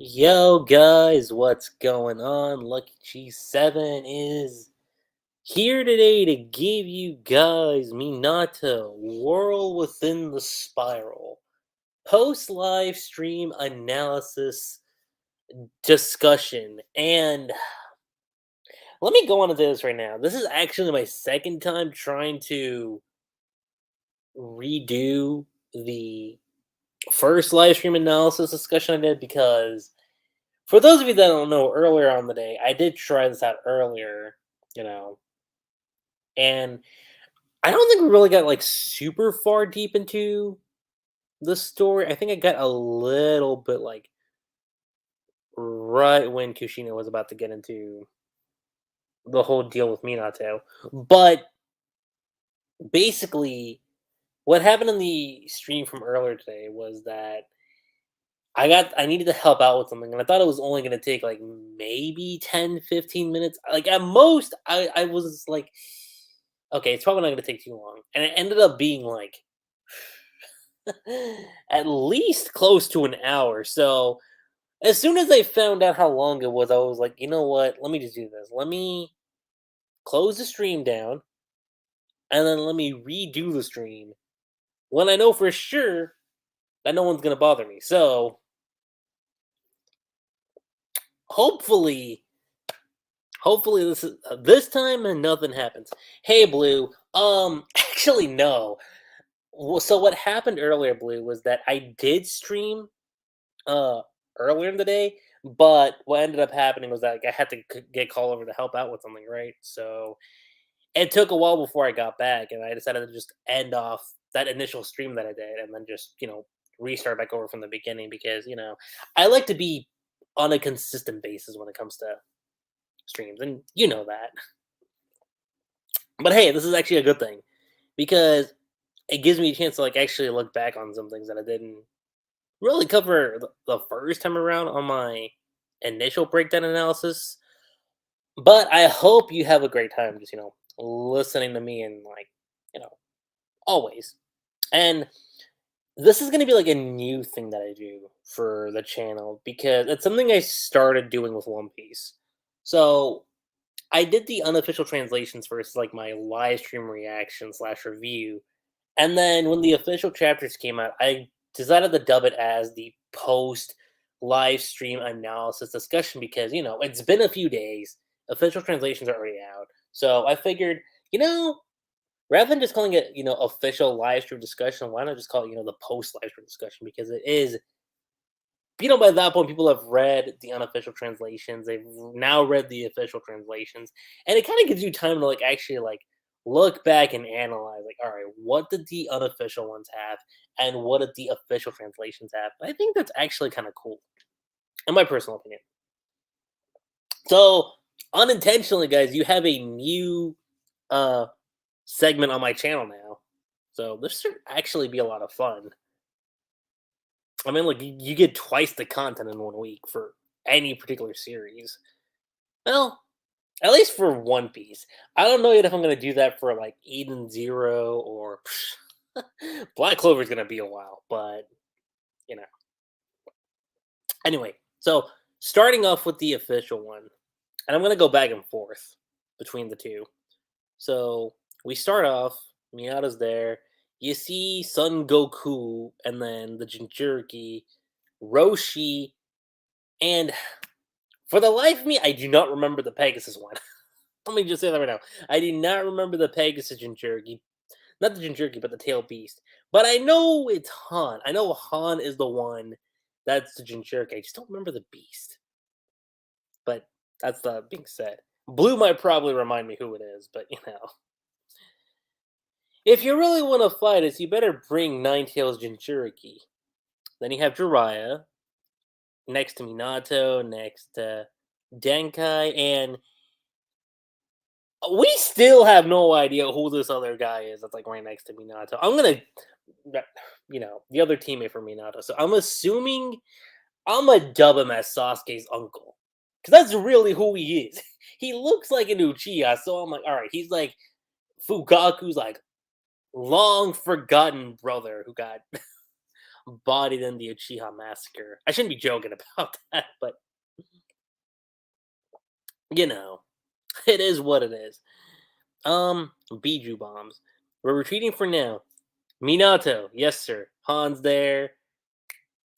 Yo, guys, what's going on? Lucky G7 is here today to give you guys Minato Whorl Within the Spiral post live stream analysis discussion. And let me go on to this right now. This is actually my second time trying to redo the first live stream analysis discussion I did because for those of you that don't know, earlier on the day, I did try this out earlier, you know, and I don't think we really got like super far deep into the story. I think I got a little bit like right when Kushina was about to get into the whole deal with Minato. But basically, what happened in the stream from earlier today was that I needed to help out with something, and I thought it was only gonna take, like, maybe 10, 15 minutes. Like, at most, I was like, "Okay, it's probably not gonna take too long," and it ended up being, like, at least close to an hour. So, as soon as I found out how long it was, I was like, "You know what? Let me just do this. Let me close the stream down, and then let me redo the stream when I know for sure that no one's gonna bother me." So, hopefully hopefully this time and nothing happens. Hey Blue, actually no. Well, so what happened earlier, Blue, was that I did stream uh earlier in the day, but what ended up happening was that like, I had to get called over to help out with something, right? So it took a while before I got back, and I decided to just end off that initial stream that I did, and then just restart back over from the beginning because I like to be on a consistent basis when it comes to streams, and you know that. But hey, this is actually a good thing because it gives me a chance to like actually look back on some things that I didn't really cover the first time around on my initial breakdown analysis. But I hope you have a great time just listening to me and like you know always. And this is going to be like a new thing that I do for the channel because it's something I started doing with One Piece. So I did the unofficial translations versus like my live stream reaction slash review. And then when the official chapters came out, I decided to dub it as the post live stream analysis discussion because, it's been a few days. Official translations are already out. So I figured, you know, rather than just calling it, official live stream discussion, why not just call it, the post live stream discussion? Because it is, by that point, people have read the unofficial translations. They've now read the official translations, and it kind of gives you time to like actually like look back and analyze. Like, all right, what did the unofficial ones have, and what did the official translations have? And I think that's actually kind of cool, in my personal opinion. So, unintentionally, guys, you have a new uh segment on my channel now. So this should actually be a lot of fun. I mean, look, you get twice the content in 1 week for any particular series. Well, at least for One Piece. I don't know yet if I'm gonna do that for like Eden Zero or Black Clover's gonna be a while, but you know. Anyway, so starting off with the official one, and I'm gonna go back and forth between the two. So we start off, Minato's there. You see Son Goku and then the Jinchuriki, Roshi, and for the life of me, I do not remember the Pegasus one. Let me just say that right now. I do not remember the Pegasus Jinchuriki. Not the Jinchuriki, but the Tail Beast. But I know it's Han. I know Han is the one that's the Jinchuriki. I just don't remember the Beast. But that's the being said. Blue might probably remind me who it is, but If you really want to fight us, you better bring Nine Tails Jinchuriki. Then you have Jiraiya, next to Minato, next to Denkai, and we still have no idea who this other guy is that's like right next to Minato. I'm gonna, the other teammate for Minato. So I'm assuming I'm gonna dub him as Sasuke's uncle because that's really who he is. He looks like an Uchiha, so I'm like, all right, he's like Fugaku's like long forgotten brother who got bodied in the Uchiha massacre. I shouldn't be joking about that, but you know, it is what it is. Biju bombs. We're retreating for now. Minato, yes sir. Han's there.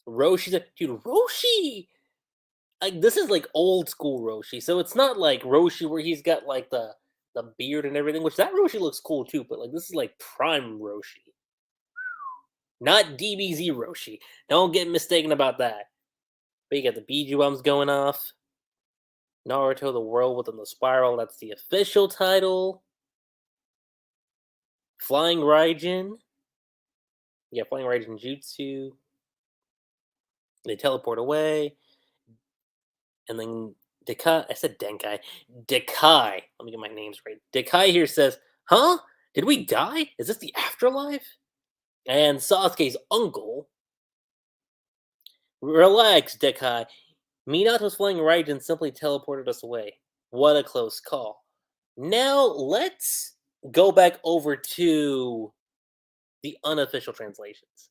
Roshi's dude. Roshi, like this is like old school Roshi, so it's not like Roshi where he's got like the beard and everything. Which that Roshi looks cool too, but like this is like prime Roshi, not DBZ Roshi. Don't get mistaken about that. But you got the Biju bombs going off. Naruto, the world within the spiral. That's the official title. Flying Raijin. Yeah, Flying Raijin Jutsu. They teleport away. And then Dekai, I said Denkai. Dekai, let me get my names right. Dekai here says, huh? Did we die? Is this the afterlife? And Sasuke's uncle, relax, Dekai. Minato's flying Raijin simply teleported us away. What a close call. Now let's go back over to the unofficial translations.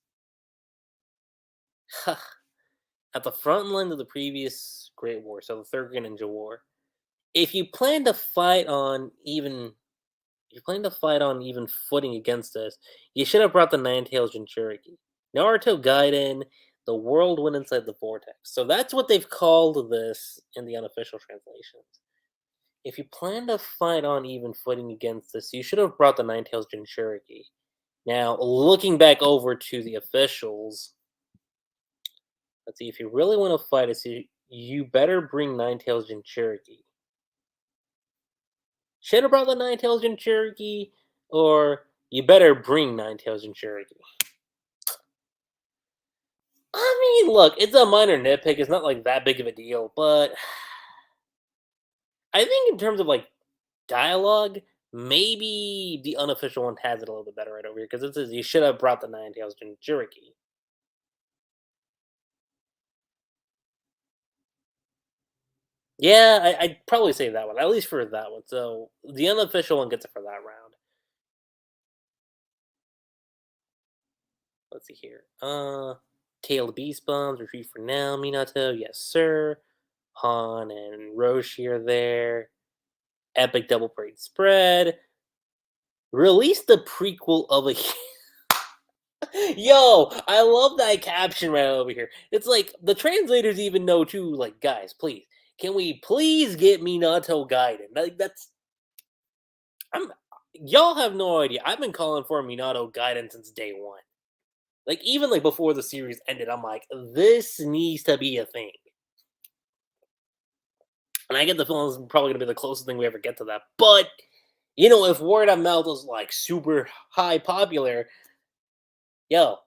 At the front line of the previous Great War, so the Third Ninja War, if you plan to fight on even footing against us, you should have brought the Nine Tails Jinchuriki. Naruto Gaiden, the world went inside the vortex. So that's what they've called this in the unofficial translations. If you plan to fight on even footing against us, you should have brought the Nine Tails Jinchuriki. Now, looking back over to the officials, let's see, if you really want to fight us, you better bring Nine Tails Jinchuriki. Should have brought the Nine Tails Jinchuriki, or you better bring Nine Tails Jinchuriki. I mean, look, it's a minor nitpick. It's not like that big of a deal, but I think in terms of like dialogue, maybe the unofficial one has it a little bit better right over here because it says you should have brought the Nine Tails Jinchuriki. Yeah, I'd probably say that one, at least for that one. So the unofficial one gets it for that round. Let's see here. Tailed Beast Bombs, retreat for now, Minato, yes sir. Han and Roshi are there. Epic double parade spread. Release the prequel of a. Yo, I love that caption right over here. It's like the translators even know too. Like, guys, please, can we please get Minato Gaiden? Like, that's I'm. Y'all have no idea. I've been calling for Minato Gaiden since day one. Like, even like before the series ended, I'm like, this needs to be a thing. And I get the feeling it's probably gonna be the closest thing we ever get to that. But you know, if word of mouth is like super high popular, yo,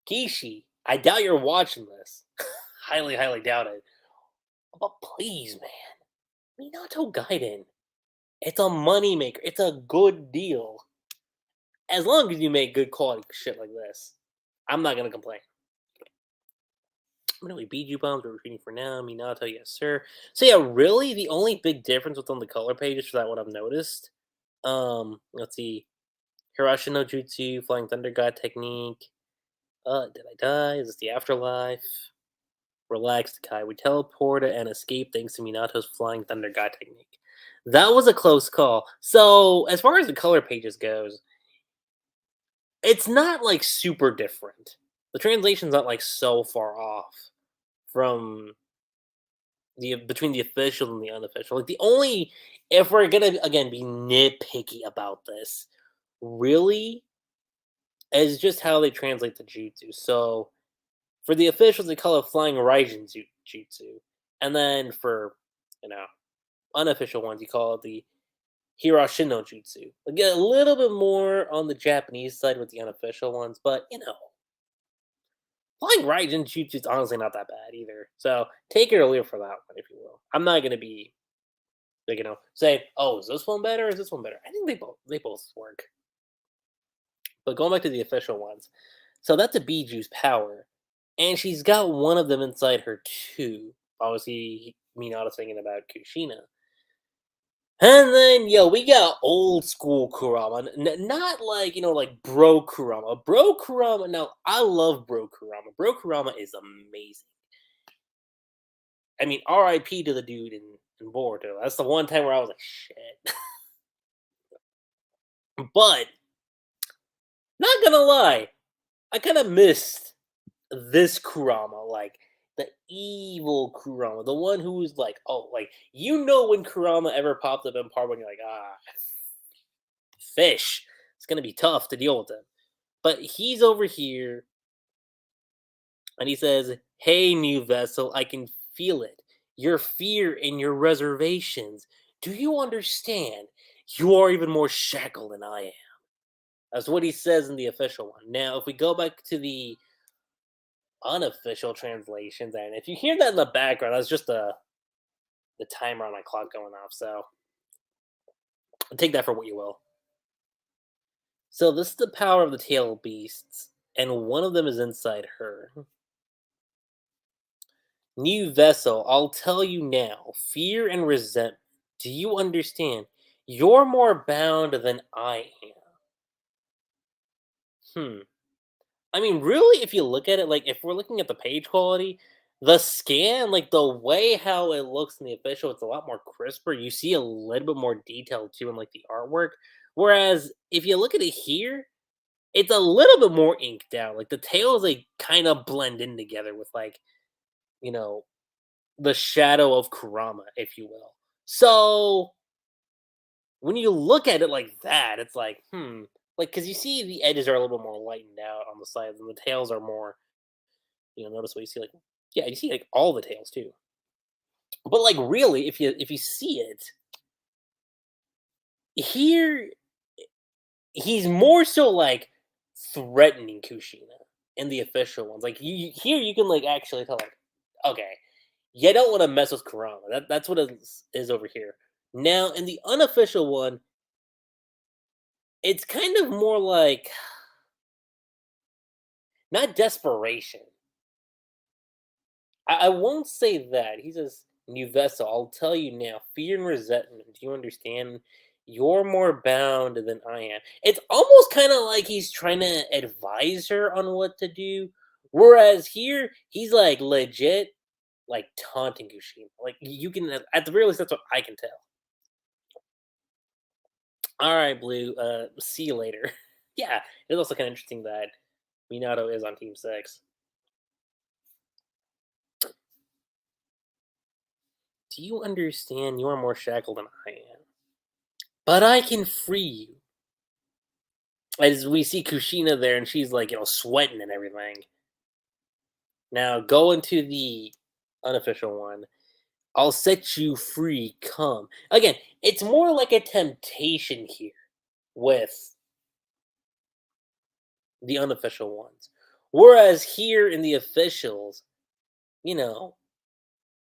Kishi, I doubt you're watching this. Highly, highly doubt it. But please, man, Minato Gaiden. It's a moneymaker. It's a good deal. As long as you make good quality shit like this, I'm not gonna complain. Really, Biju bombs are retreating for now. Minato, yes sir. So yeah, really, the only big difference within the color pages for that, what I've noticed. Let's see. Hirashi no Jutsu, Flying Thunder God technique. Did I die? Is this the afterlife? Relax, Kai. We teleported and escaped thanks to Minato's Flying Thunder God technique. That was a close call. So, as far as the color pages goes, it's not like super different. The translation's not like so far off from the between the official and the unofficial. Like the only if we're gonna again be nitpicky about this, really, is just how they translate the jutsu. So for the officials, they call it Flying Raijin Jutsu, and then for you know unofficial ones, you call it the Hirashino Jutsu. Again, a little bit more on the Japanese side with the unofficial ones, but you know, Flying Raijin Jutsu is honestly not that bad either. So take it or leave it for that one, if you will. I'm not gonna be like say, oh, is this one better? Or is this one better? I think they both work. But going back to the official ones, so that's a Biju's power, and she's got one of them inside her too. Obviously, Minato's thinking about Kushina. And then, yo, we got old school Kurama. Not like, like Bro Kurama. Bro Kurama, now, I love Bro Kurama. Bro Kurama is amazing. I mean, RIP to the dude in Boruto. That's the one time where I was like, shit. But, not gonna lie, I kind of missed this Kurama. Like, the evil Kurama. The one who's like, oh, like, when Kurama ever popped up in part when you're like, fish. It's gonna be tough to deal with him. But he's over here and he says, "Hey, new vessel, I can feel it. Your fear and your reservations. Do you understand? You are even more shackled than I am." That's what he says in the official one. Now, if we go back to the unofficial translations, and if you hear that in the background, that's just the timer on my clock going off. So take that for what you will. So this is the power of the tail beasts, and one of them is inside her. New vessel, I'll tell you now, fear and resentment. Do you understand? You're more bound than I am. I mean, really, if you look at it, like, if we're looking at the page quality, the scan, like, the way how it looks in the official, it's a lot more crisper. You see a little bit more detail, too, in, like, the artwork. Whereas, if you look at it here, it's a little bit more inked out. Like, the tails, like, kind of blend in together with, like, you know, the shadow of Kurama, if you will. So when you look at it like that, it's like, like because you see the edges are a little bit more lightened out on the sides, and the tails are more. Notice what you see, like, yeah, you see like all the tails too. But like really, if you see it here, he's more so like threatening Kushina in the official ones. Like here, you can like actually tell, like, okay, you don't want to mess with Kurama. That's what it is over here. Now in the unofficial one, it's kind of more like not desperation. I won't say that. He says, "New vessel, I'll tell you now. Fear and resentment. Do you understand? You're more bound than I am." It's almost kind of like he's trying to advise her on what to do, whereas here he's like legit, like taunting Kushima. Like you can, at the very least, that's what I can tell. All right, Blue. See you later. Yeah, it's also kind of interesting that Minato is on Team Six. Do you understand? You are more shackled than I am. But I can free you. As we see Kushina there, and she's like, sweating and everything. Now, go into the unofficial one. I'll set you free, come. Again, it's more like a temptation here with the unofficial ones. Whereas here in the officials, you know,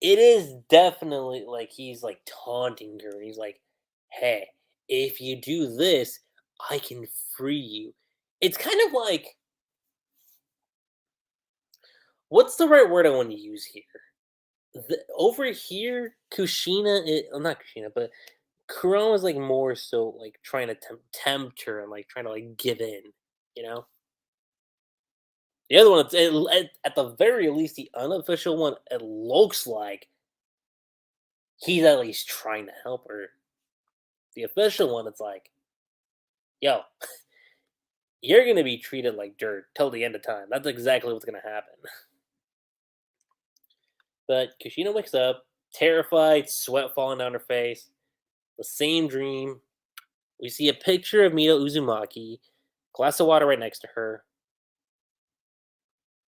it is definitely like he's like taunting her. And he's like, hey, if you do this, I can free you. It's kind of like, what's the right word I want to use here? Over here, not Kushina, but Kurama's like more so like trying to tempt her and like trying to like give in, you know. The other one, at the very least, the unofficial one, it looks like he's at least trying to help her. The official one, it's like, yo, you're gonna be treated like dirt till the end of time. That's exactly what's gonna happen. But Kushina wakes up, terrified, sweat falling down her face. The same dream. We see a picture of Mito Uzumaki, glass of water right next to her.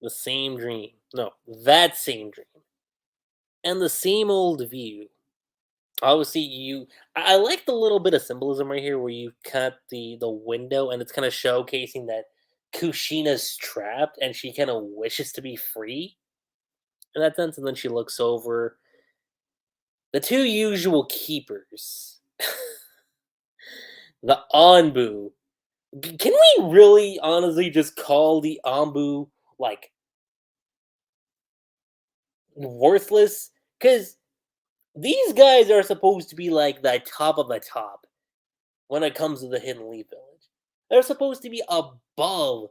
The same dream. No, that same dream. And the same old view. Obviously, I like the little bit of symbolism right here where you cut the window and it's kind of showcasing that Kushina's trapped and she kind of wishes to be free in that sense. And then she looks over the two usual keepers, the Anbu. Can we really honestly just call the Anbu like worthless? Because These guys are supposed to be like the top of the top when it comes to the Hidden Leaf Village. They're supposed to be above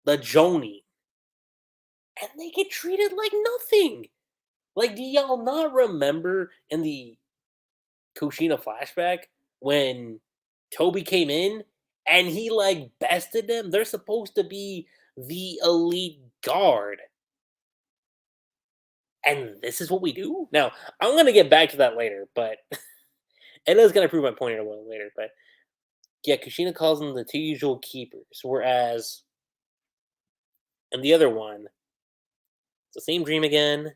the Joni, and they get treated like nothing. Like, do y'all not remember in the Kushina flashback when Toby came in and he like bested them? They're supposed to be the elite guard. And this is what we do? Now, I'm gonna get back to that later, but it is gonna prove my point in a while later. But yeah, Kushina calls them the two usual keepers, whereas in the other one, it's the same dream again,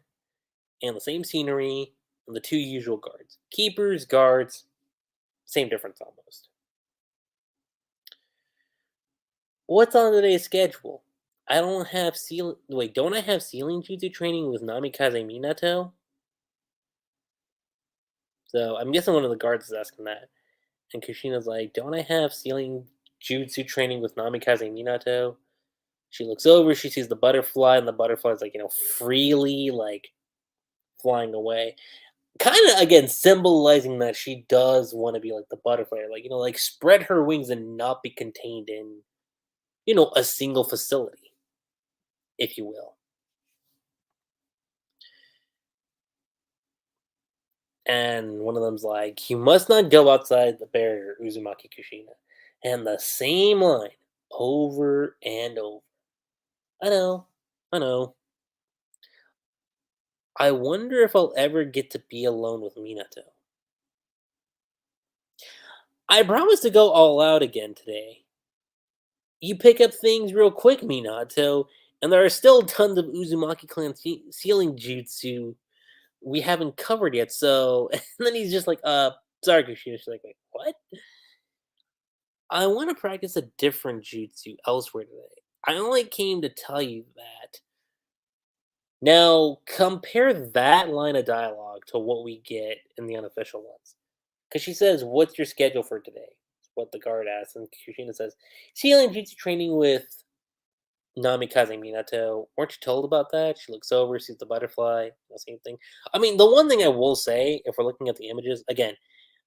and the same scenery, and the two usual guards. Keepers, guards, same difference almost. What's on today's schedule? I don't have ceiling. Wait, don't I have ceiling jutsu training with Namikaze Minato? So I'm guessing one of the guards is asking that. And Kushina's like, don't I have ceiling jutsu training with Namikaze Minato? She looks over, she sees the butterfly, and the butterfly's like, freely like flying away. Kind of again symbolizing that she does want to be like the butterfly, like like spread her wings and not be contained in, a single facility, if you will. And one of them's like, "You must not go outside the barrier, Uzumaki Kushina." And the same line over and over. I know, I know. I wonder if I'll ever get to be alone with Minato. I promise to go all out again today. You pick up things real quick, Minato, and there are still tons of Uzumaki clan sealing jutsu we haven't covered yet. So, and then he's just like, sorry, Kushina." She's like, "Wait, what?" "I want to practice a different jutsu elsewhere today. I only came to tell you that." Now, compare that line of dialogue to what we get in the unofficial ones. Because she says, "What's your schedule for today?" Is what the guard asks. And Kushina says, "Sealing jutsu training with Namikaze Minato. Weren't you told about that?" She looks over, sees the butterfly. Same thing. I mean, the one thing I will say, if we're looking at the images, again,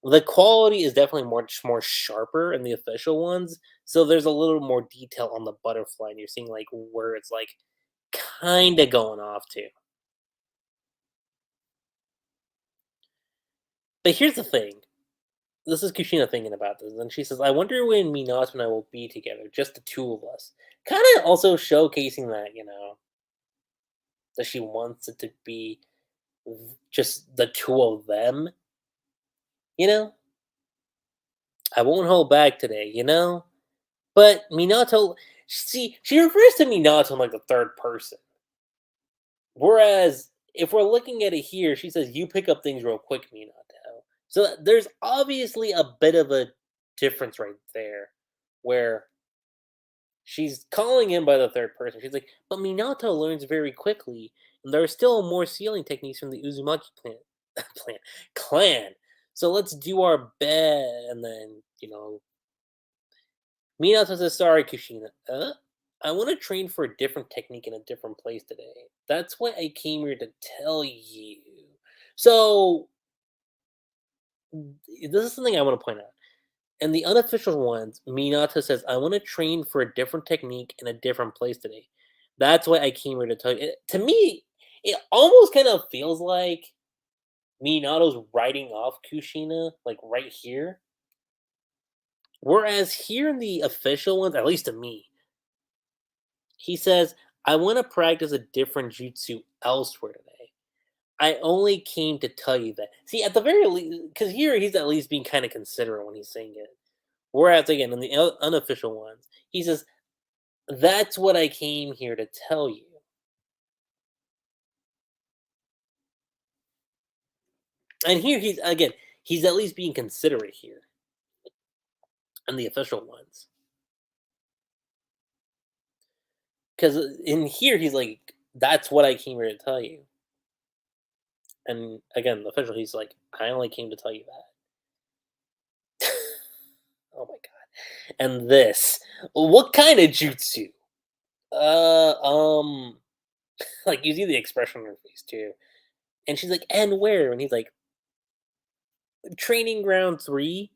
the quality is definitely much more sharper in the official ones. So there's a little more detail on the butterfly, and you're seeing like where it's like kind of going off to. But here's the thing. This is Kushina thinking about this, and she says, "I wonder when Minato and I will be together, just the two of us." Kind of also showcasing that, that she wants it to be just the two of them, you know? "I won't hold back today, you know?" But Minato, see, she refers to Minato in like the third person. Whereas if we're looking at it here, she says, "You pick up things real quick, Minato." So there's obviously a bit of a difference right there where she's calling him by the third person. She's like, "But Minato learns very quickly, and there are still more sealing techniques from the Uzumaki plant clan. So let's do our best." And then, Minato says, "Sorry, Kushina. I want to train for a different technique in a different place today. That's why I came here to tell you." So this is something I want to point out. And the unofficial ones, Minato says, "I want to train for a different technique in a different place today. That's why I came here to tell you." To me, it almost kind of feels like Minato's writing off Kushina, like right here. Whereas here in the official ones, at least to me, he says, "I want to practice a different jutsu elsewhere today. I only came to tell you that." See, at the very least, because here he's at least being kind of considerate when he's saying it. Whereas again, in the unofficial ones, he says, "That's what I came here to tell you." And here he's at least being considerate here in the official ones. Because in here he's like, "That's what I came here to tell you." And again, the official, he's like, "I only came to tell you that." Oh my god. And this, what kind of jutsu? Uh, um, like you see the expression on her face too. And she's like, "And where?" And he's like, Training Ground 3,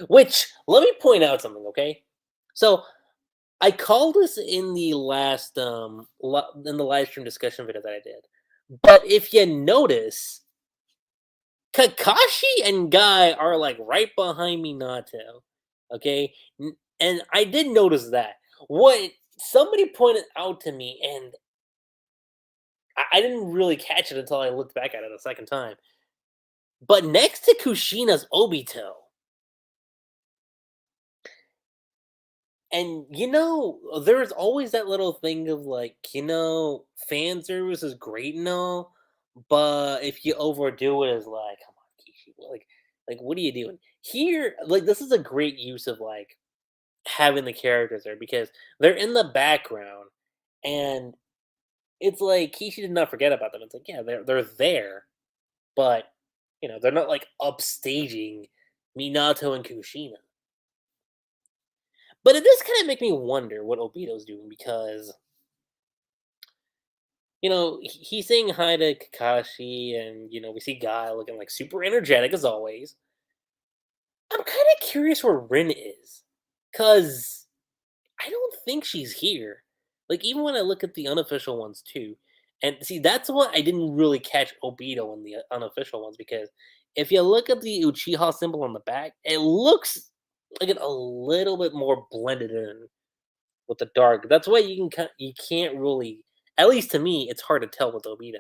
which let me point out something, okay? So I called this in the last in the live stream discussion video that I did. But if you notice, Kakashi and Guy are like right behind Minato. Okay? And I did notice that. What somebody pointed out to me, and I didn't really catch it until I looked back at it a second time. But next to Kushina's Obito, and there's always that little thing of like, fan service is great and all, but if you overdo it, it's like, come on, Kishi, like what are you doing here? Like, this is a great use of like having the characters there because they're in the background, and it's like Kishi did not forget about them. It's like, yeah, they're there, but they're not like upstaging Minato and Kushina. But it does kind of make me wonder what Obito's doing because he's saying hi to Kakashi, and we see Guy looking like super energetic as always. I'm kind of curious where Rin is, cause I don't think she's here. Like, even when I look at the unofficial ones too, and see, that's what I didn't really catch Obito in the unofficial ones, because if you look at the Uchiha symbol on the back, it looks like it a little bit more blended in with the dark. That's why you can't really, at least to me, it's hard to tell with Obito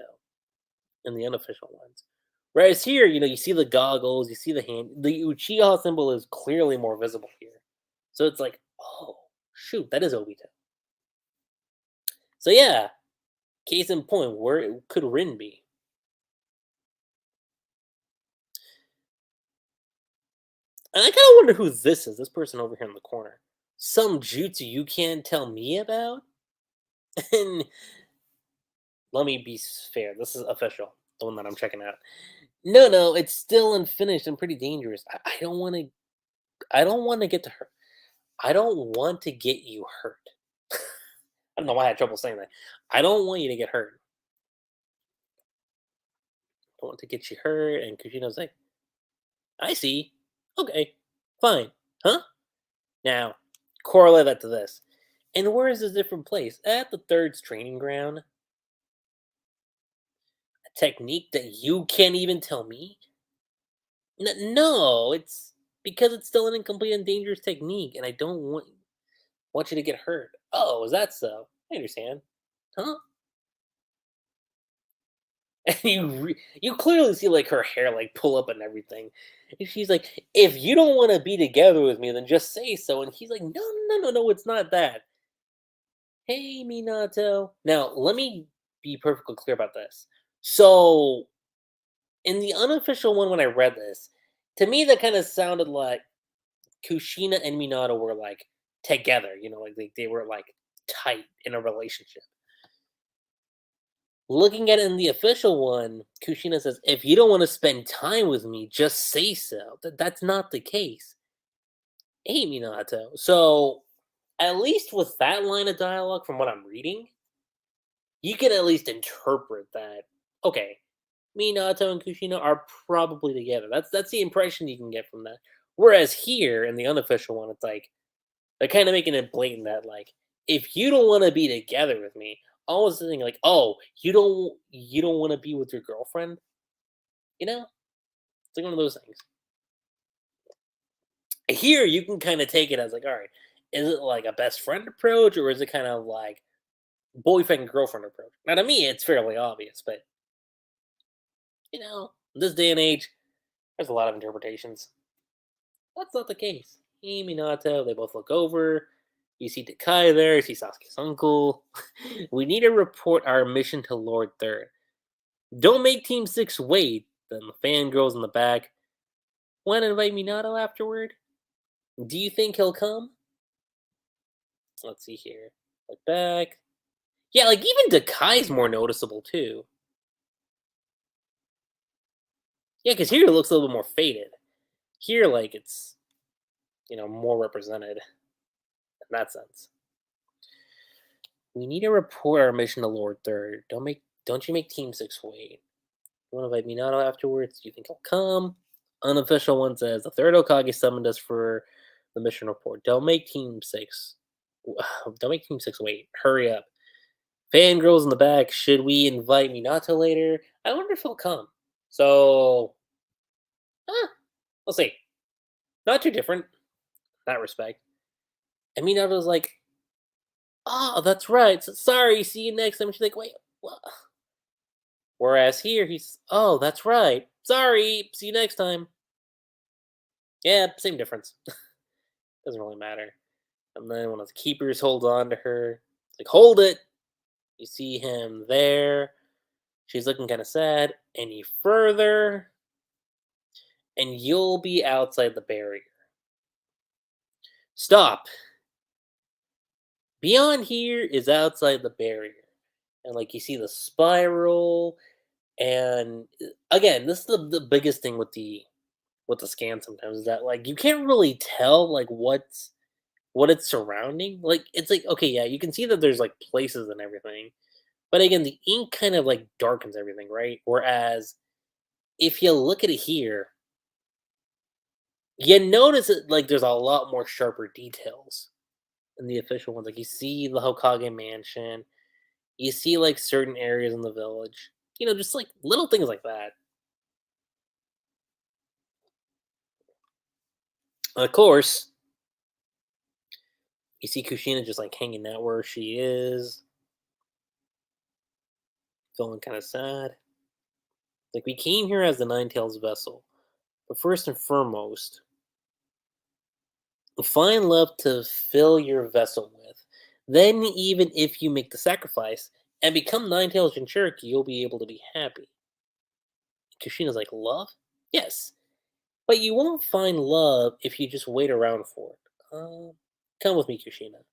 in the unofficial ones. Whereas here, you see the goggles, you see the hand. The Uchiha symbol is clearly more visible here, so it's like, oh shoot, that is Obito. So yeah, case in point, where could Rin be? And I kind of wonder who this is. This person over here in the corner. Some jutsu you can't tell me about? And let me be fair. This is official, the one that I'm checking out. No, no, it's still unfinished and pretty dangerous. I don't want to. I don't want to get to hurt. I don't want to get you hurt. I don't know why I had trouble saying that. I don't want you to get hurt. I want to get you hurt. And Kushino's like, I see. Okay, fine. Huh? Now, correlate that to this. And where is this different place? At the third's training ground. A technique that you can't even tell me? No, it's because it's still an incomplete and dangerous technique, and I don't want you to get hurt. Oh, is that so? I understand. Huh? And you clearly see like her hair like pull up and everything. And she's like, "If you don't want to be together with me, then just say so." And he's like, "No, no, no, no, it's not that." Hey, Minato. Now, let me be perfectly clear about this. So, in the unofficial one, when I read this, to me that kind of sounded like Kushina and Minato were like together. Like they were like tight in a relationship. Looking at it in the official one, Kushina says, "If you don't want to spend time with me, just say so." That's not the case. Hey, Minato. So, at least with that line of dialogue, from what I'm reading, you can at least interpret that. Okay, Minato and Kushina are probably together. That's the impression you can get from that. Whereas here in the unofficial one, it's like they're kind of making it blatant that like, if you don't want to be together with me, almost thinking like, oh, you don't want to be with your girlfriend. It's like one of those things. Here you can kind of take it as like, all right, is it like a best friend approach, or is it kind of like boyfriend and girlfriend approach? Now to me, it's fairly obvious, but in this day and age, there's a lot of interpretations. That's not the case. Hey, Minato, they both look over. You see Takai there, you see Sasuke's uncle. We need to report our mission to Lord Third. Don't make Team 6 wait. Then the fangirls in the back. Want to invite Minato afterward? Do you think he'll come? Let's see here. Look back. Yeah, like even Takai's more noticeable too. Yeah, because here it looks a little bit more faded. Here, like it's more represented in that sense. We need to report our mission to Lord Third. Don't you make Team 6 wait. You want to invite Minato afterwards? Do you think he'll come? Unofficial one says the third Okage summoned us for the mission report. Don't make Team 6. Don't make Team 6 wait. Hurry up. Fangirls in the back. Should we invite Minato later? I wonder if he'll come. So, we'll see. Not too different in that respect. And Minato's like, oh, that's right. So, sorry, see you next time. She's like, wait, what? Whereas here, he's, oh, that's right. Sorry, see you next time. Yeah, same difference. Doesn't really matter. And then one of the keepers holds on to her. Like, hold it. You see him there. She's looking kind of sad. Any further, and you'll be outside the barrier. Stop. Beyond here is outside the barrier. And like you see the spiral. And again, this is the biggest thing with the scan sometimes is that like you can't really tell like what it's surrounding. Like it's like okay, yeah, you can see that there's like places and everything. But again, the ink kind of like darkens everything, right? Whereas if you look at it here, you notice it like there's a lot more sharper details in the official ones. Like you see the Hokage mansion, you see like certain areas in the village. You know, just like little things like that. Of course, you see Kushina just like hanging out where she is, feeling kind of sad. Like we came here as the Nine Tails vessel, but first and foremost, find love to fill your vessel with. Then, even if you make the sacrifice and become Nine Tails Jinchuriki, you'll be able to be happy. Kushina's like, love? Yes. But you won't find love if you just wait around for it. Come with me, Kushina.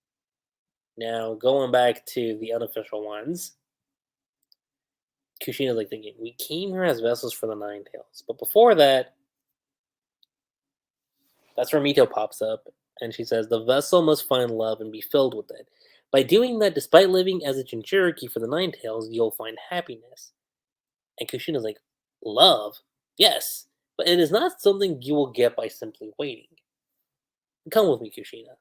Now, going back to the unofficial ones, Kushina's like thinking, we came here as vessels for the Nine Tails. But before that, that's where Mito pops up, and she says, the vessel must find love and be filled with it. By doing that, despite living as a Jinchuriki for the Nine Tails, you'll find happiness. And Kushina's like, love? Yes, but it is not something you will get by simply waiting. Come with me, Kushina.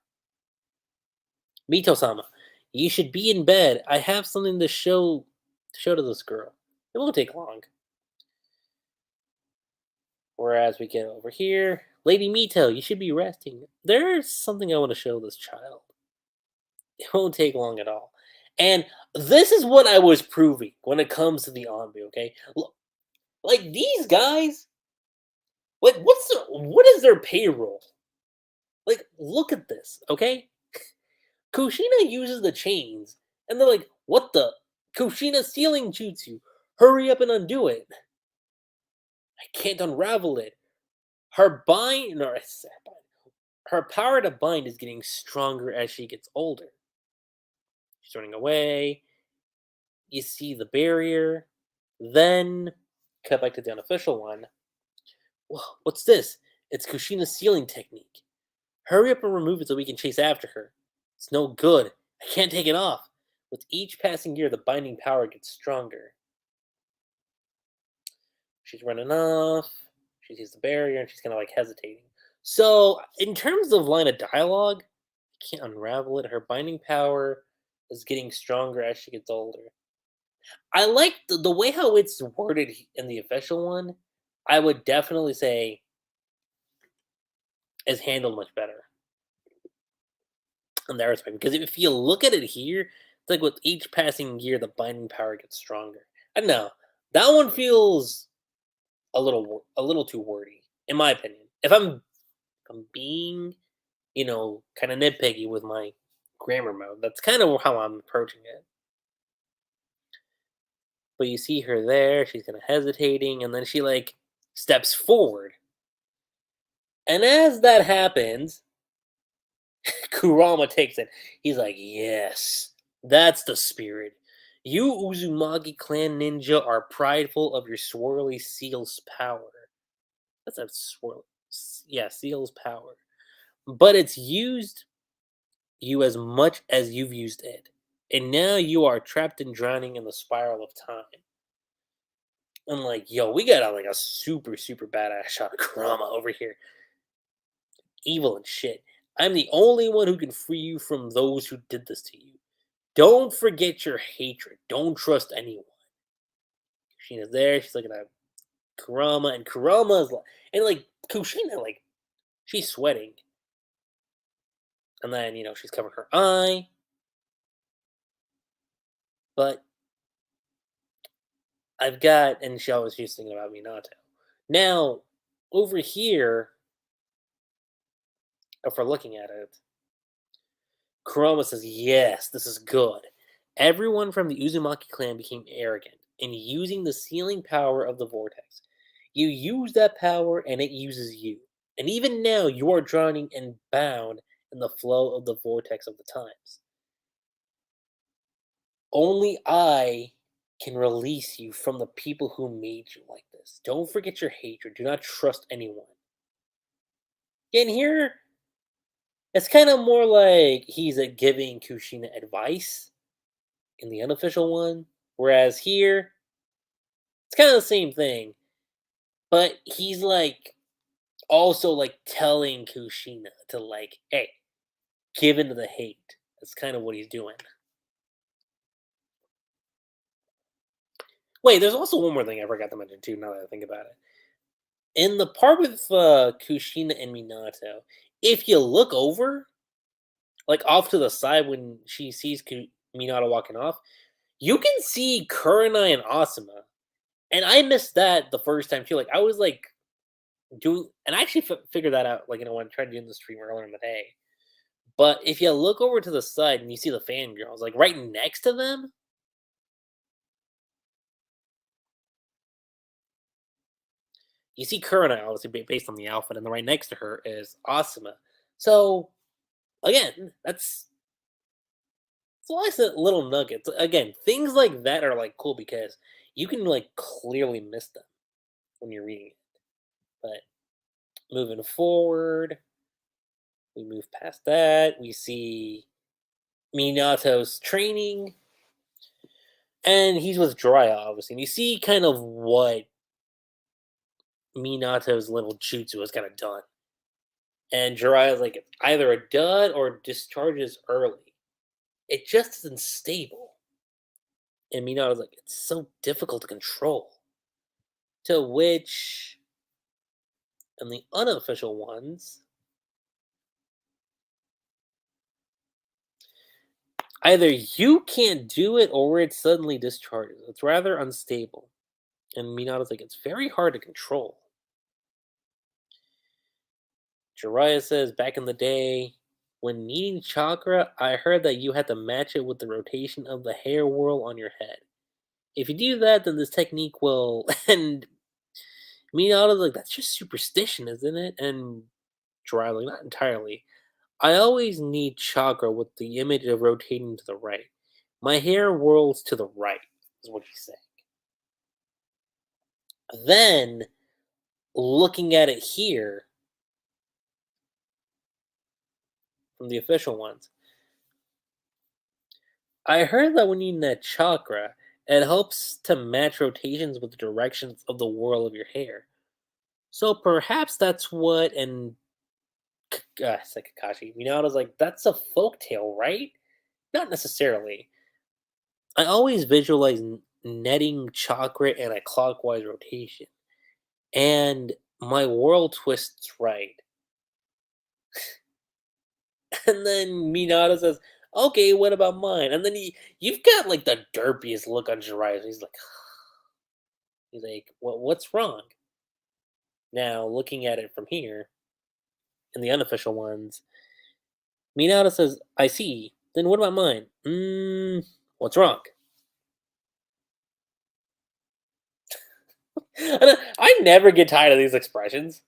Mito-sama, you should be in bed. I have something to show to this girl. It won't take long. Whereas we get over here, Lady Mito, you should be resting. There's something I want to show this child. It won't take long at all. And this is what I was proving when it comes to the Anbu, okay? Look, like these guys, like what is their payroll? Like, look at this, okay? Kushina uses the chains, and they're like, what the? Kushina sealing jutsu. Hurry up and undo it. I can't unravel it. Her bind, no, her power to bind is getting stronger as she gets older. She's running away. You see the barrier. Then, cut back to the unofficial one. Whoa, what's this? It's Kushina's sealing technique. Hurry up and remove it so we can chase after her. It's no good. I can't take it off. With each passing year, the binding power gets stronger. She's running off. She sees the barrier and she's kind of like hesitating. So, in terms of line of dialogue, I can't unravel it. Her binding power is getting stronger as she gets older. I like the way how it's worded in the official one. I would definitely say is handled much better in that respect. Because if you look at it here, it's like with each passing year, the binding power gets stronger. I don't know. That one feels a little too wordy, in my opinion. If I'm being, kind of nitpicky with my grammar mode, that's kind of how I'm approaching it. But you see her there, she's kind of hesitating, and then she like steps forward. And as that happens, Kurama takes it. He's like, yes, that's the spirit. You Uzumaki clan ninja are prideful of your swirly seal's power. That's a swirl. Yeah, seal's power. But it's used you as much as you've used it. And now you are trapped and drowning in the spiral of time. I'm like, yo, we got like a super, super badass shot of Kurama over here. Evil and shit. I'm the only one who can free you from those who did this to you. Don't forget your hatred. Don't trust anyone. Kushina's there. She's looking at Kurama, and Kurama's like, and like Kushina, like she's sweating, and then she's covering her eye, but and she's thinking about Minato. Now, over here, if we're looking at it, Kurama says, "Yes, this is good. Everyone from the Uzumaki clan became arrogant in using the sealing power of the vortex. You use that power, and it uses you. And even now, you are drowning and bound in the flow of the vortex of the times. Only I can release you from the people who made you like this. Don't forget your hatred. Do not trust anyone." And here, it's kind of more like he's giving Kushina advice in the unofficial one, whereas here, it's kind of the same thing, but he's like also like telling Kushina to like, hey, give into the hate. That's kind of what he's doing. Wait, there's also one more thing I forgot to mention too. Now that I think about it, in the part with Kushina and Minato, if you look over, like off to the side when she sees Minato walking off, you can see Kurenai and Asuma, and I missed that the first time too. Like I was like doing, and I actually figured that out. Like when I tried doing the stream earlier in the day. But if you look over to the side and you see the fangirls, like right next to them, you see Kurenai, obviously based on the outfit, and then right next to her is Asuma. So again, it's always a little nuggets. Again, things like that are like cool because you can like clearly miss them when you're reading it. But moving forward, we move past that. We see Minato's training, and he's with Jiraiya, obviously. And you see kind of what Minato's little jutsu has kind of done. And Jiraiya's like either a dud or discharges early. It just isn't stable. And Minato's like, it's so difficult to control. To which, in the unofficial ones, either you can't do it or it suddenly discharges. It's rather unstable. And Minato's like, it's very hard to control. Jiraiya says, back in the day, when needing chakra, I heard that you had to match it with the rotation of the hair whirl on your head. If you do that, then this technique will. And Minato's like, that's just superstition, isn't it? And Jiraiya's like, not entirely. I always need chakra with the image of rotating to the right. My hair whirls to the right, is what he's saying. Then, looking at it here from the official ones, I heard that when you need that chakra, it helps to match rotations with the directions of the whirl of your hair. So perhaps that's what, and said Kakashi, Minato's like, that's a folktale, right? Not necessarily. I always visualize netting chakra in a clockwise rotation. And my world twists right. And then Minato says, okay, what about mine? And then you've got like the derpiest look on Jiraiya. He's like, what's wrong? Now, looking at it from here, in the unofficial ones, Minato says, I see. Then what about mine? What's wrong? I never get tired of these expressions.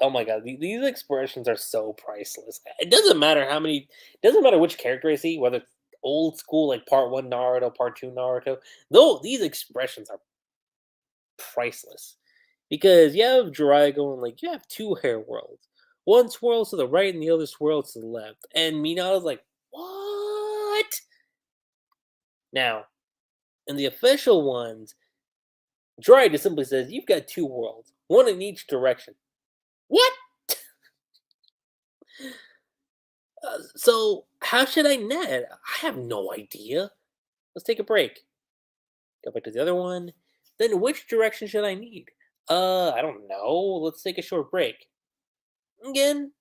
Oh my god, these expressions are so priceless. It doesn't matter how many, it doesn't matter which character I see, whether it's old school like Part One Naruto, Part Two Naruto. Though these expressions are priceless because you have Jiraiya going like, you have two hair worlds. One swirls to the right and the other swirls to the left, and Minato's like, what? Now, in the official ones, Jiraiya just simply says, "You've got two worlds, one in each direction." What? So how should I net? I have no idea. Let's take a break. Go back to the other one. Then which direction should I need? I don't know. Let's take a short break. Again,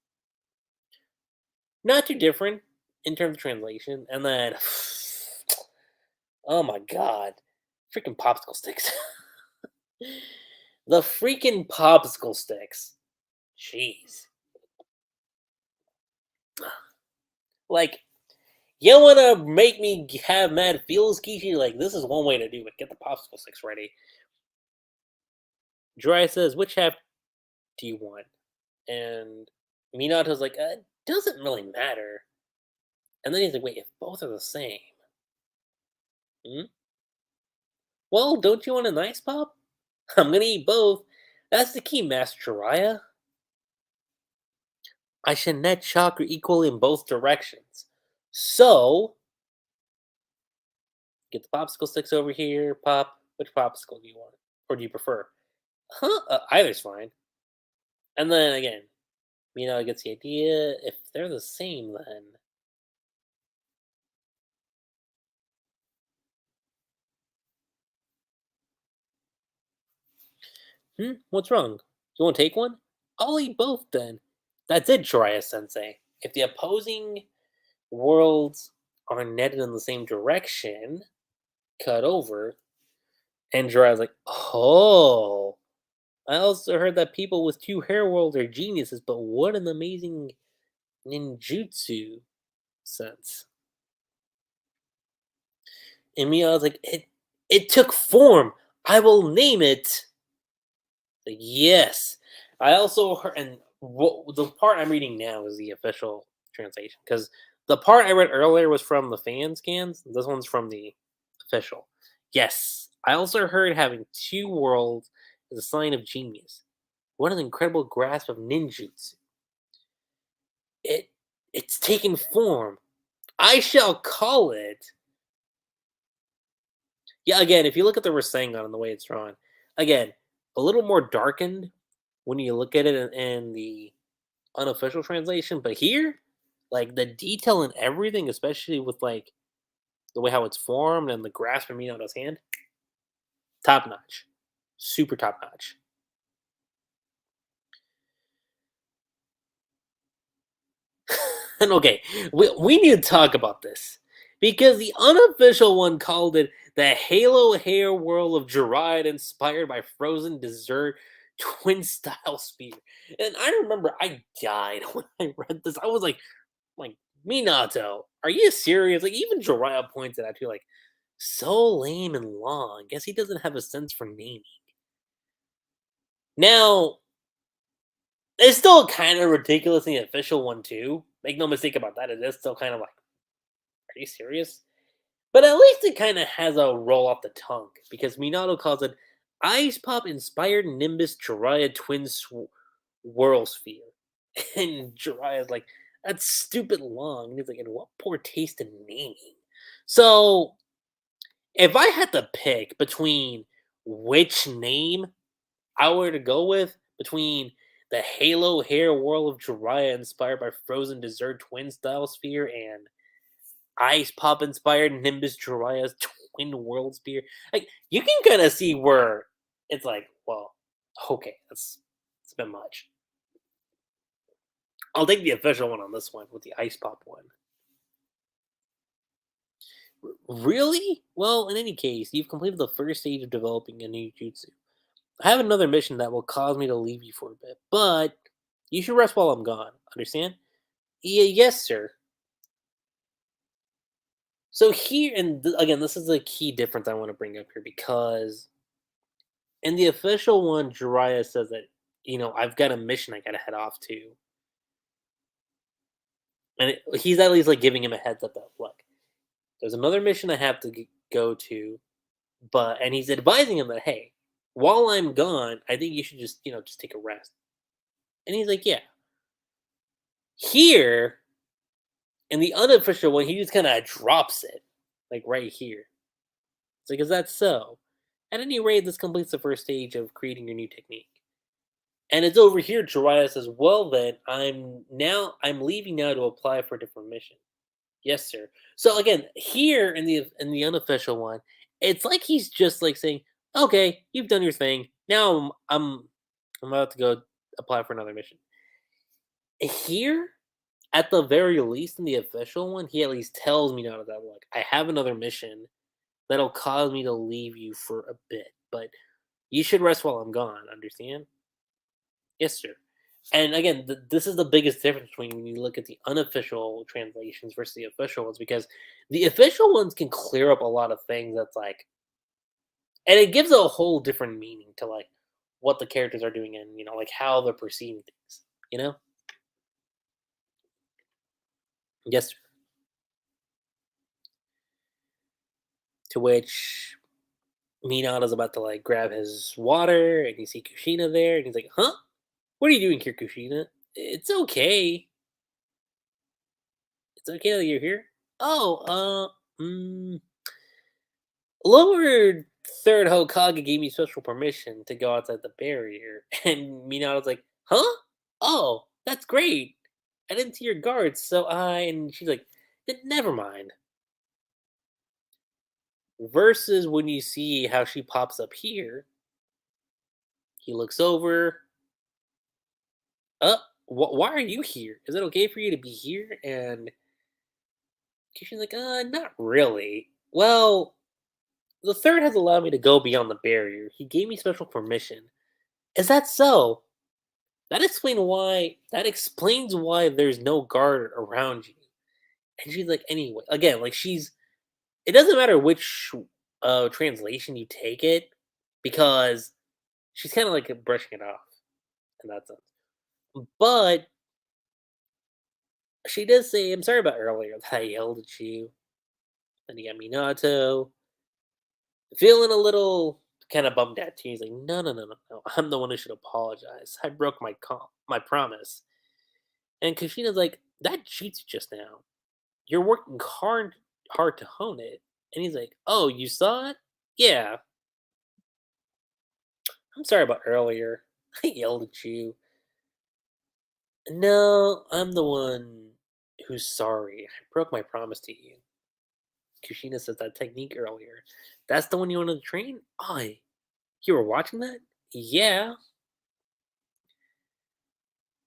not too different in terms of translation. And then, oh my god, freaking popsicle sticks. The freaking popsicle sticks. Jeez. Like, you wanna make me have mad feels, Kishi? Like, this is one way to do it. Get the popsicle sticks ready. Jiraiya says, which half do you want? And Minato's like, it doesn't really matter. And then he's like, wait, if both are the same. Hmm? Well, don't you want a nice pop? I'm gonna eat both. That's the key, Master Jiraiya. I should net chakra equally in both directions. So, get the popsicle sticks over here, pop. Which popsicle do you want? Or do you prefer? Huh? Either's fine. And then again, Minato gets the idea. If they're the same, then. What's wrong? You want to take one? I'll eat both then. That's it, Jiraiya sensei. If the opposing worlds are netted in the same direction, cut over, and Jiraiya's like, oh. I also heard that people with two hair worlds are geniuses, but what an amazing ninjutsu sense. And Minato's like, it took form. I will name it. Like, yes. I also heard, and the part I'm reading now is the official translation because the part I read earlier was from the fan scans. This one's from the official. Yes, I also heard having two worlds is a sign of genius. What an incredible grasp of ninjutsu! It it's taken form. I shall call it. Yeah, again, if you look at the Rasengan and the way it's drawn, again, a little more darkened when you look at it in the unofficial translation, but here, like the detail and everything, especially with like the way how it's formed and the grasp of Minato's hand, top notch, super top notch. And okay, we need to talk about this because the unofficial one called it the Halo Hair Whirl of Jiraiya inspired by frozen dessert twin style spear. And I remember I died when I read this. I was like Minato, are you serious? Like even Jiraiya points it out to like so lame and long. Guess he doesn't have a sense for naming. Now, it's still kind of ridiculous in the official one too. Make no mistake about that. It is still kind of like, are you serious? But at least it kind of has a roll off the tongue because Minato calls it Ice Pop inspired Nimbus Jiraiya Twin Whirl Sphere. And Jiraiya's like, that's stupid long. And he's like, and what poor taste in naming. So if I had to pick between which name I were to go with, between the Halo Hair Whirl of Jiraiya inspired by Frozen Dessert Twin Style Sphere and Ice Pop inspired Nimbus Jiraiya's Twin World Spear. Like you can kind of see where it's like, well, okay, it's a bit much. I'll take the official one on this one with the Ice Pop one. Really? Well, in any case, you've completed the first stage of developing a new jutsu. I have another mission that will cause me to leave you for a bit, but you should rest while I'm gone. Understand? Yeah, yes, sir. So here, and again, this is a key difference I want to bring up here because in the official one, Jiraiya says that I've got a mission I gotta head off to, and he's at least like giving him a heads up that look, there's another mission I have to go to, and he's advising him that hey, while I'm gone, I think you should just take a rest, and he's like, yeah. Here in the unofficial one, he just kind of drops it, like right here. It's like, is that so? At any rate, this completes the first stage of creating your new technique. And it's over here, Jiraiya says, well then, I'm leaving now to apply for a different mission. Yes, sir. So again, here in the unofficial one, it's like he's just like saying, okay, you've done your thing. Now I'm about to go apply for another mission. Here, at the very least, in the official one, he at least tells me now that look, I have another mission that'll cause me to leave you for a bit, but you should rest while I'm gone. Understand? Yes, sir. And again, this is the biggest difference between when you look at the unofficial translations versus the official ones, because the official ones can clear up a lot of things that's like, and it gives a whole different meaning to like what the characters are doing and like how they're perceiving things. You know? Yes, sir. To which Minato's about to like grab his water, and you see Kushina there, and he's like, "Huh? What are you doing here, Kushina? It's okay. It's okay that you're here. Oh, lower third Hokage gave me special permission to go outside the barrier." And Minato's like, "Huh? Oh, that's great. I didn't see your guards, so I..." And she's like, Never mind." Versus when you see how she pops up here, he looks over. Why are you here? Is it okay for you to be here? And she's like, not really. Well, the third has allowed me to go beyond the barrier. He gave me special permission. Is that so? That explains why there's no guard around you. And she's like, anyway, again, like it doesn't matter which translation you take it, because she's kind of like brushing it off in that sense. But she does say, I'm sorry about earlier that I yelled at you. Then you got Minato feeling a little kind of bummed out too. He's like, no, no, no, no, no. I'm the one who should apologize. I broke my promise. And Kushina's like, that cheats just now. You're working hard to hone it. And he's like, oh, you saw it? Yeah. I'm sorry about earlier. I yelled at you. No, I'm the one who's sorry. I broke my promise to you. Kushina says that technique earlier. That's the one you wanted to train? You were watching that? Yeah.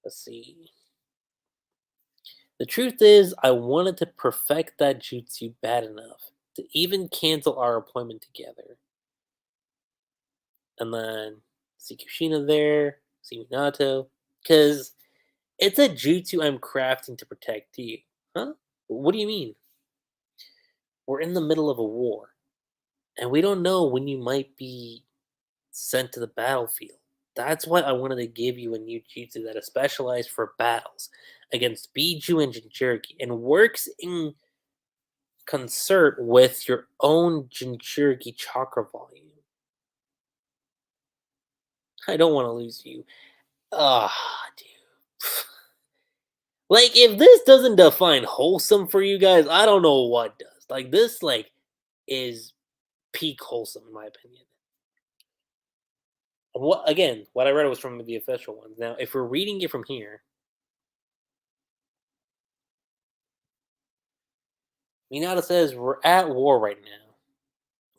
Let's see. The truth is, I wanted to perfect that jutsu bad enough to even cancel our appointment together. And then see Kushina there, see Minato. Because it's a jutsu I'm crafting to protect you. Huh? What do you mean? We're in the middle of a war, and we don't know when you might be sent to the battlefield. That's why I wanted to give you a new jutsu that is specialized for battles against Biju and Jinchuriki and works in concert with your own Jinchuriki chakra volume. I don't want to lose you. Ah, dude. Like, if this doesn't define wholesome for you guys, I don't know what does. Like, this, like, is peak wholesome, in my opinion. What I read was from the official ones. Now, if we're reading it from here, Minato says, we're at war right now.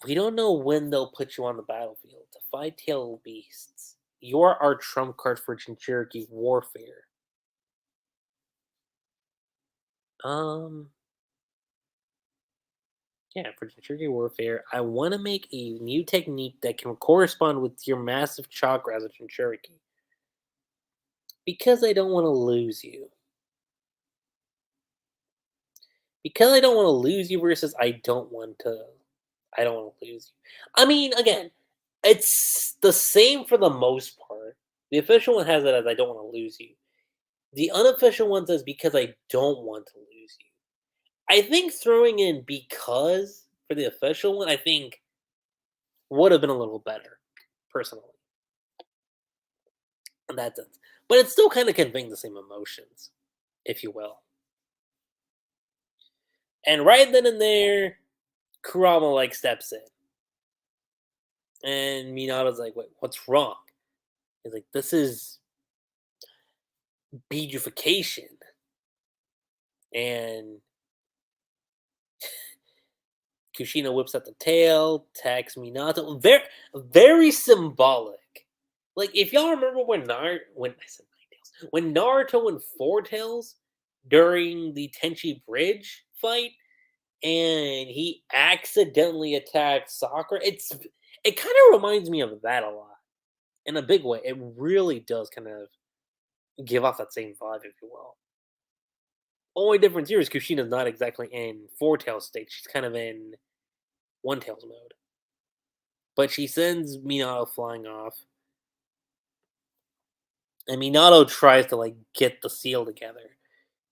We don't know when they'll put you on the battlefield to fight tail beasts. You're our trump card for Jinchuriki warfare. Um, yeah, for Jinchuriki warfare, I want to make a new technique that can correspond with your massive chakra as a Jinchuriki. Because I don't want to lose you. Because I don't want to lose you versus I don't want to lose you. I mean, again, it's the same for the most part. The official one has it as I don't want to lose you. The unofficial one says because I don't want to lose you. I think throwing in because for the official one, I think would have been a little better, personally, in that sense. But it's still kind of conveying the same emotions, if you will. And right then and there, Kurama like steps in. And Minato's like, "Wait, what's wrong?" He's like, "This is beagification." And Kushina whips out the tail, attacks Minato. Very, very symbolic. Like if y'all remember when when Naruto and Four Tails during the Tenchi Bridge fight, and he accidentally attacked Sakura. It kind of reminds me of that a lot in a big way. It really does kind of give off that same vibe, if you will. Only difference here is Kushina's not exactly in Four Tails state. She's kind of in One Tails mode. But she sends Minato flying off, and Minato tries to like get the seal together.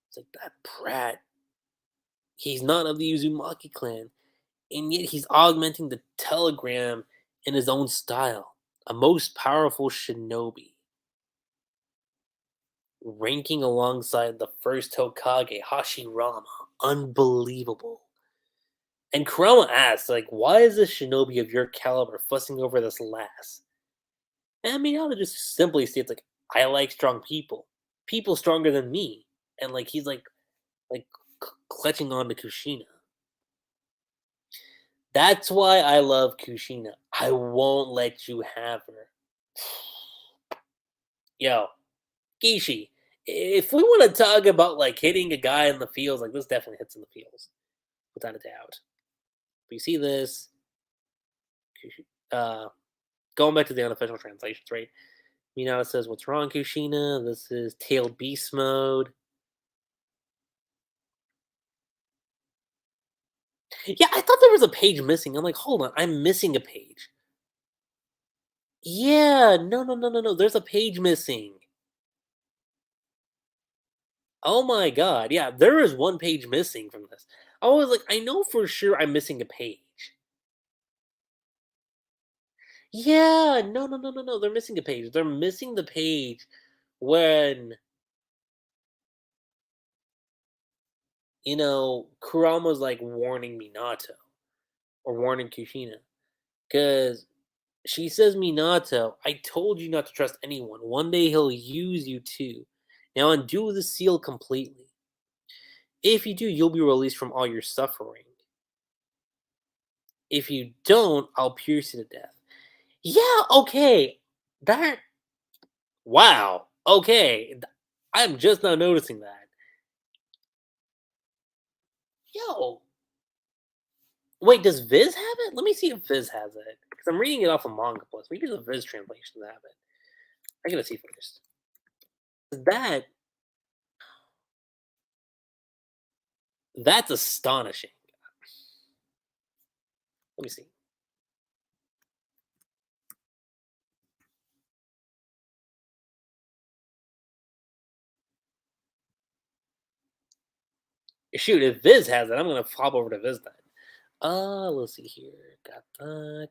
It's like that brat. He's not of the Uzumaki clan, and yet he's augmenting the telegram in his own style. A most powerful shinobi, ranking alongside the first Hokage, Hashirama. Unbelievable. And Kurama asks, like, why is this shinobi of your caliber fussing over this lass? And Minato just simply states, like, I like strong people. People stronger than me. And like he's like clutching on to Kushina. That's why I love Kushina. I won't let you have her. Yo, Gishi, if we want to talk about like hitting a guy in the fields, like this definitely hits in the fields, without a doubt. But you see this, uh, going back to the unofficial translations, right? Minato says, "What's wrong, Kushina? This is tailed beast mode." Yeah, I thought there was a page missing. I'm like, hold on, I'm missing a page. Yeah, no, no, no, no, no. There's a page missing. Oh my god, yeah, there is one page missing from this. I was like, I know for sure I'm missing a page. Yeah, no, no, no, no, no. They're missing a page. They're missing the page when Kurama's like warning Minato or warning Kushina because she says, Minato, I told you not to trust anyone. One day he'll use you too. Now undo the seal completely. If you do, you'll be released from all your suffering. If you don't, I'll pierce you to death. Yeah, okay. That wow. Okay. I'm just now noticing that. Yo, wait, does Viz have it? Let me see if Viz has it. Because I'm reading it off of Manga Plus. Maybe the Viz translations have it. I gotta see first. That's astonishing. Let me see. Shoot, if Viz has it, I'm gonna hop over to Viz then. Let's see here. Got that.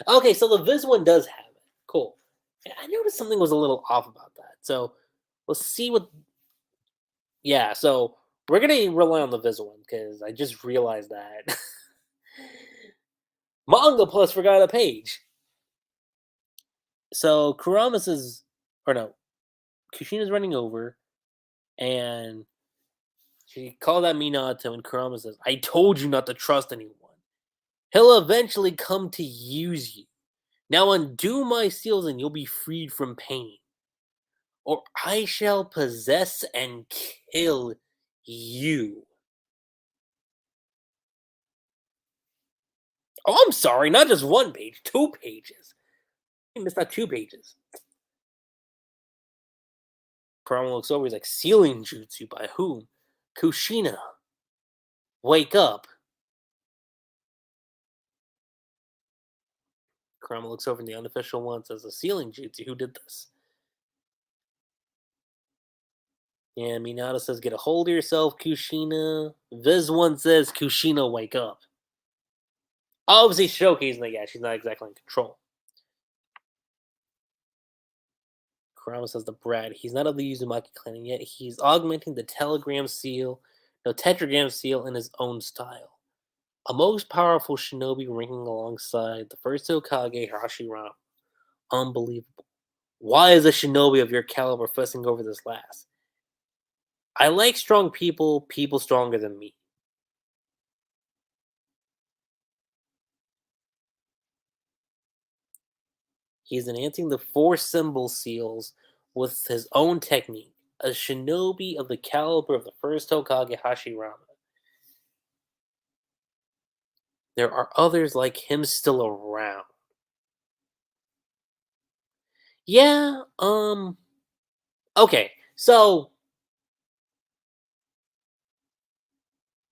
Okay, so the Viz one does have it. Cool. Yeah, I noticed something was a little off about that. So let's see what. Yeah, so we're gonna rely on the Viz one because I just realized that Manga Plus forgot a page. So Kuramas is, or no, Kushina's running over, and she called out Minato, and Kurama says, "I told you not to trust anyone. He'll eventually come to use you. Now undo my seals, and you'll be freed from pain, or I shall possess and kill you." Oh, I'm sorry, not just one page, 2 pages. You missed out 2 pages. Kurama looks over, he's like, "Sealing jutsu by whom? Kushina, wake up." Kurama looks over in the unofficial one, says, "A sealing jutsu, who did this?" And Minato says, "Get a hold of yourself, Kushina." Viz one says, "Kushina, wake up." Obviously showcasing that, yeah, she's not exactly in control. Kurama says the brat. He's not of the Uzumaki clan, and yet he's augmenting the telegram seal, no tetragram seal in his own style. A most powerful shinobi ranking alongside the first Hokage Hashirama. Unbelievable. Why is a shinobi of your caliber fussing over this last? I like strong people, people stronger than me. He's enhancing the four symbol seals with his own technique. A shinobi of the caliber of the first Hokage Hashirama. There are others like him still around. Yeah, okay. So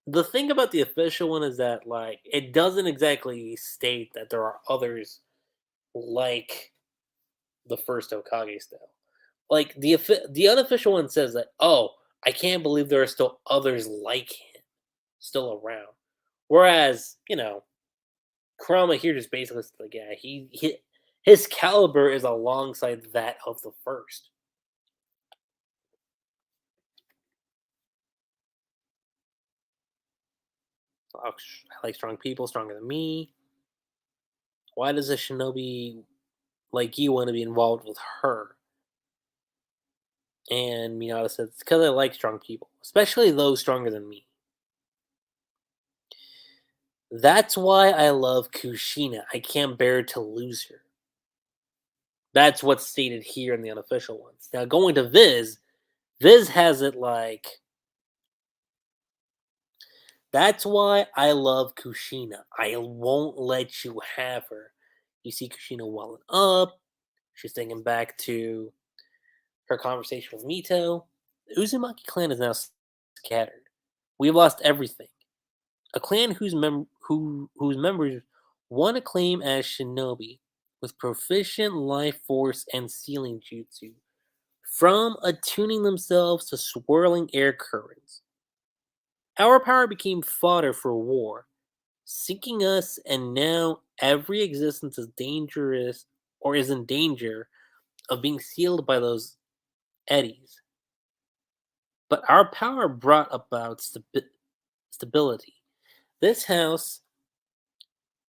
the thing about the official one is that like it doesn't exactly state that there are others like the first Hokage still. Like the unofficial one says that, "Oh, I can't believe there are still others like him still around." Whereas, Kurama here just basically says, like, yeah, his caliber is alongside that of the first. I like strong people, stronger than me. Why does a shinobi like you want to be involved with her? And Minato says, it's because I like strong people, especially those stronger than me. That's why I love Kushina. I can't bear to lose her. That's what's stated here in the unofficial ones. Now, going to Viz has it like, that's why I love Kushina. I won't let you have her. You see Kushina welling up. She's thinking back to her conversation with Mito. The Uzumaki clan is now scattered. We've lost everything. A clan whose members won acclaim as shinobi with proficient life force and sealing jutsu from attuning themselves to swirling air currents. Our power became fodder for war, sinking us, and now every existence is dangerous or is in danger of being sealed by those eddies. But our power brought about stability. This house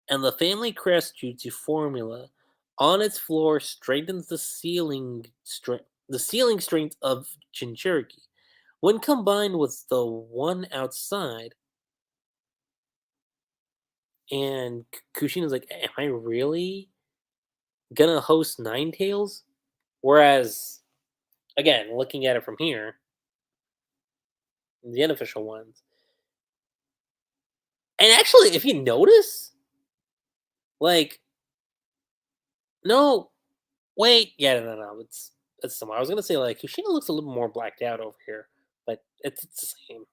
and the family crest jutsu formula on its floor strengthens the sealing strength of Jinchuriki. When combined with the one outside, and Kushina's like, am I really gonna host Nine Tails? Whereas, again, looking at it from here, the unofficial ones, and actually, if you notice, like, no, wait, yeah, no, it's similar. I was gonna say like Kushina looks a little more blacked out over here, but it's the same.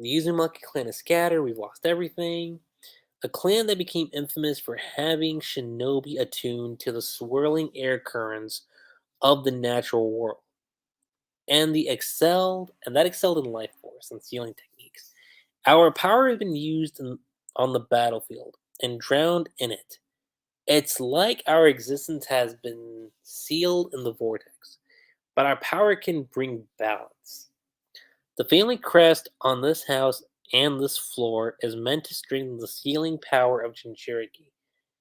The Uzumaki clan is scattered. We've lost everything. A clan that became infamous for having shinobi attuned to the swirling air currents of the natural world, and that excelled in life force and sealing techniques. Our power has been used on the battlefield and drowned in it. It's like our existence has been sealed in the vortex, but our power can bring balance. The family crest on this house and this floor is meant to strengthen the sealing power of Jinchuriki.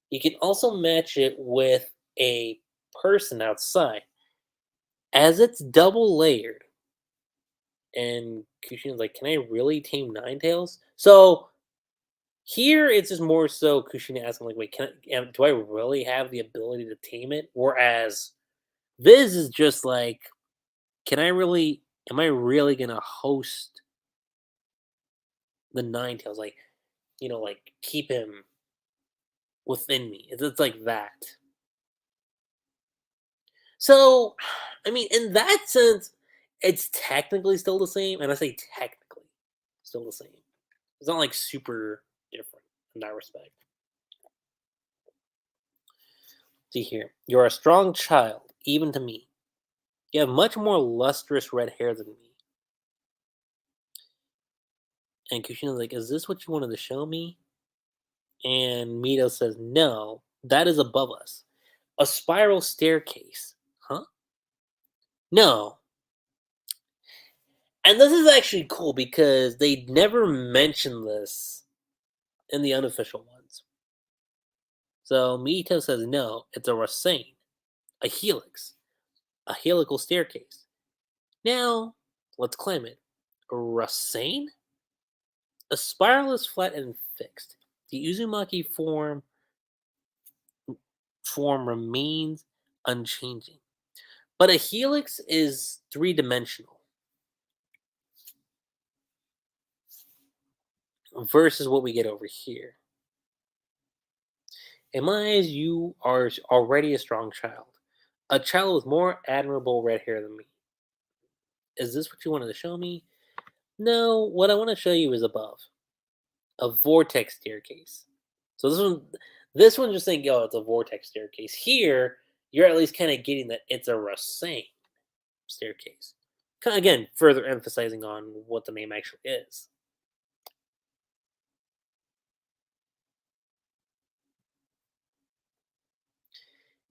You can also match it with a person outside, as it's double layered. And Kushina's like, can I really tame Nine Tails? So here it's just more so Kushina asking, like, wait, do I really have the ability to tame it? Whereas Viz is just like, am I really gonna host the Nine Tails? Like, like keep him within me. It's like that. So, I mean, in that sense, it's technically still the same, and I say technically still the same. It's not like super different in that respect. See here, you're a strong child, even to me. You have much more lustrous red hair than me. And Kushina's like, is this what you wanted to show me? And Mito says, no. That is above us. A spiral staircase. Huh? No. And this is actually cool because they never mention this in the unofficial ones. So Mito says no, it's a Rasengan, a helix, a helical staircase. Now, let's claim it. A Rasengan? A spiral is flat and fixed. The Uzumaki form remains unchanging. But a helix is three-dimensional versus what we get over here. In my eyes, you are already a strong child. A child with more admirable red hair than me. Is this what you wanted to show me? No, what I want to show you is above. A vortex staircase. So this one just saying, oh, it's a vortex staircase. Here, you're at least kind of getting that it's a Rasengan staircase. Again, further emphasizing on what the name actually is.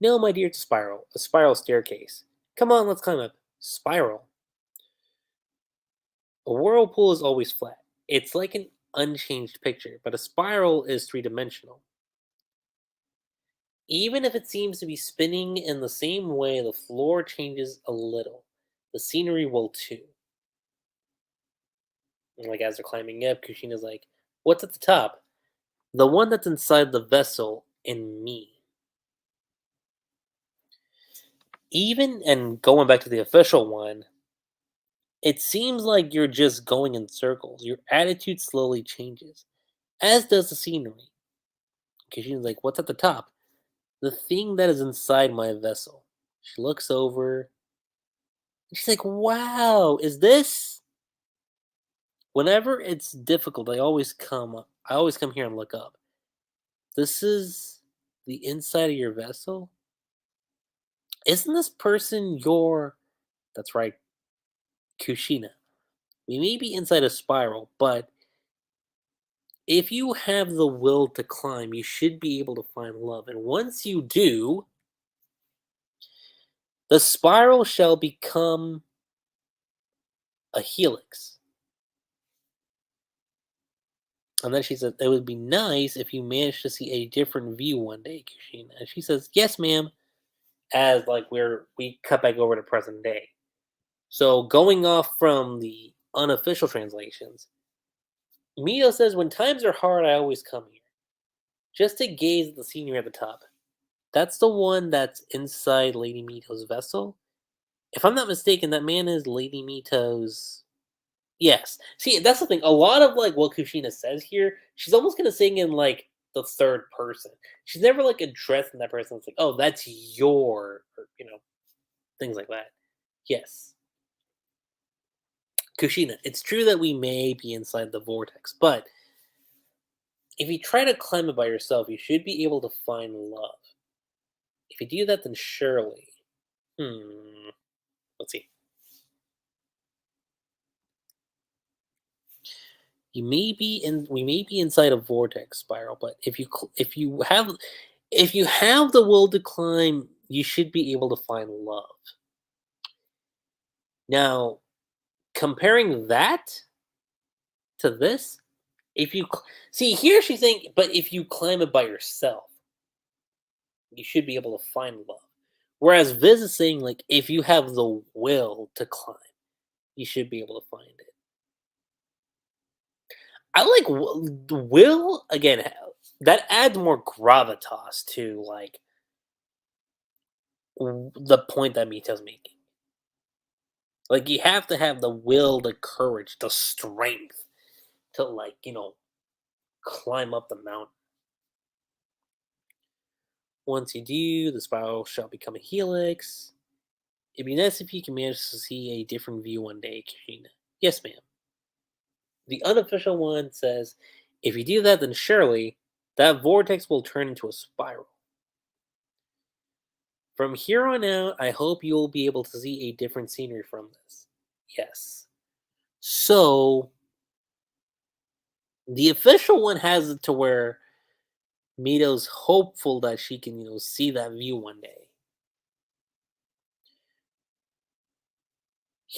No, my dear, it's a spiral staircase. Come on, let's climb up. Spiral. A whirlpool is always flat. It's like an unchanged picture, but a spiral is three-dimensional. Even if it seems to be spinning in the same way, the floor changes a little. The scenery will too. And like as they're climbing up, Kushina's like, "What's at the top?" The one that's inside the vessel in me. Even and going back to the official one, it seems like you're just going in circles. Your attitude slowly changes, as does the scenery. Kushina's like, "What's at the top?" The thing that is inside my vessel. She looks over. And she's like, "Wow, is this?" Whenever it's difficult, I always come here and look up. This is the inside of your vessel? Isn't this person your That's right, Kushina. We may be inside a spiral, but if you have the will to climb, you should be able to find love. And once you do, the spiral shall become a helix. And then she said, "It would be nice if you managed to see a different view one day, Kushina." And she says, "Yes, ma'am." As like we cut back over to present day. So going off from the unofficial translations, Mio says, "When times are hard, I always come here, just to gaze at the scenery at the top." That's the one that's inside Lady Mito's vessel. If I'm not mistaken, that man is Lady Mito's. Yes. See, that's the thing. A lot of like what Kushina says here, she's almost gonna sing in like the third person. She's never like addressing that person. It's like, oh, that's your, or, things like that. Yes. Kushina, it's true that we may be inside the vortex, but if you try to climb it by yourself, you should be able to find love. If you do that, then surely. Let's see. We may be inside a vortex spiral, but if you have the will to climb, you should be able to find love. Now, comparing that to this, if you see here, she's saying, but if you climb it by yourself, you should be able to find love. Whereas Viz is saying, like, if you have the will to climb, you should be able to find it. I like will again. That adds more gravitas to like the point that Mito's making. Like you have to have the will, the courage, the strength to like climb up the mountain. Once you do, the spiral shall become a helix. It'd be nice if you can manage to see a different view one day, Kirina. Yes, ma'am. The unofficial one says, if you do that, then surely that vortex will turn into a spiral. From here on out, I hope you'll be able to see a different scenery from this. Yes. So, the official one has it to where Mito's hopeful that she can, see that view one day.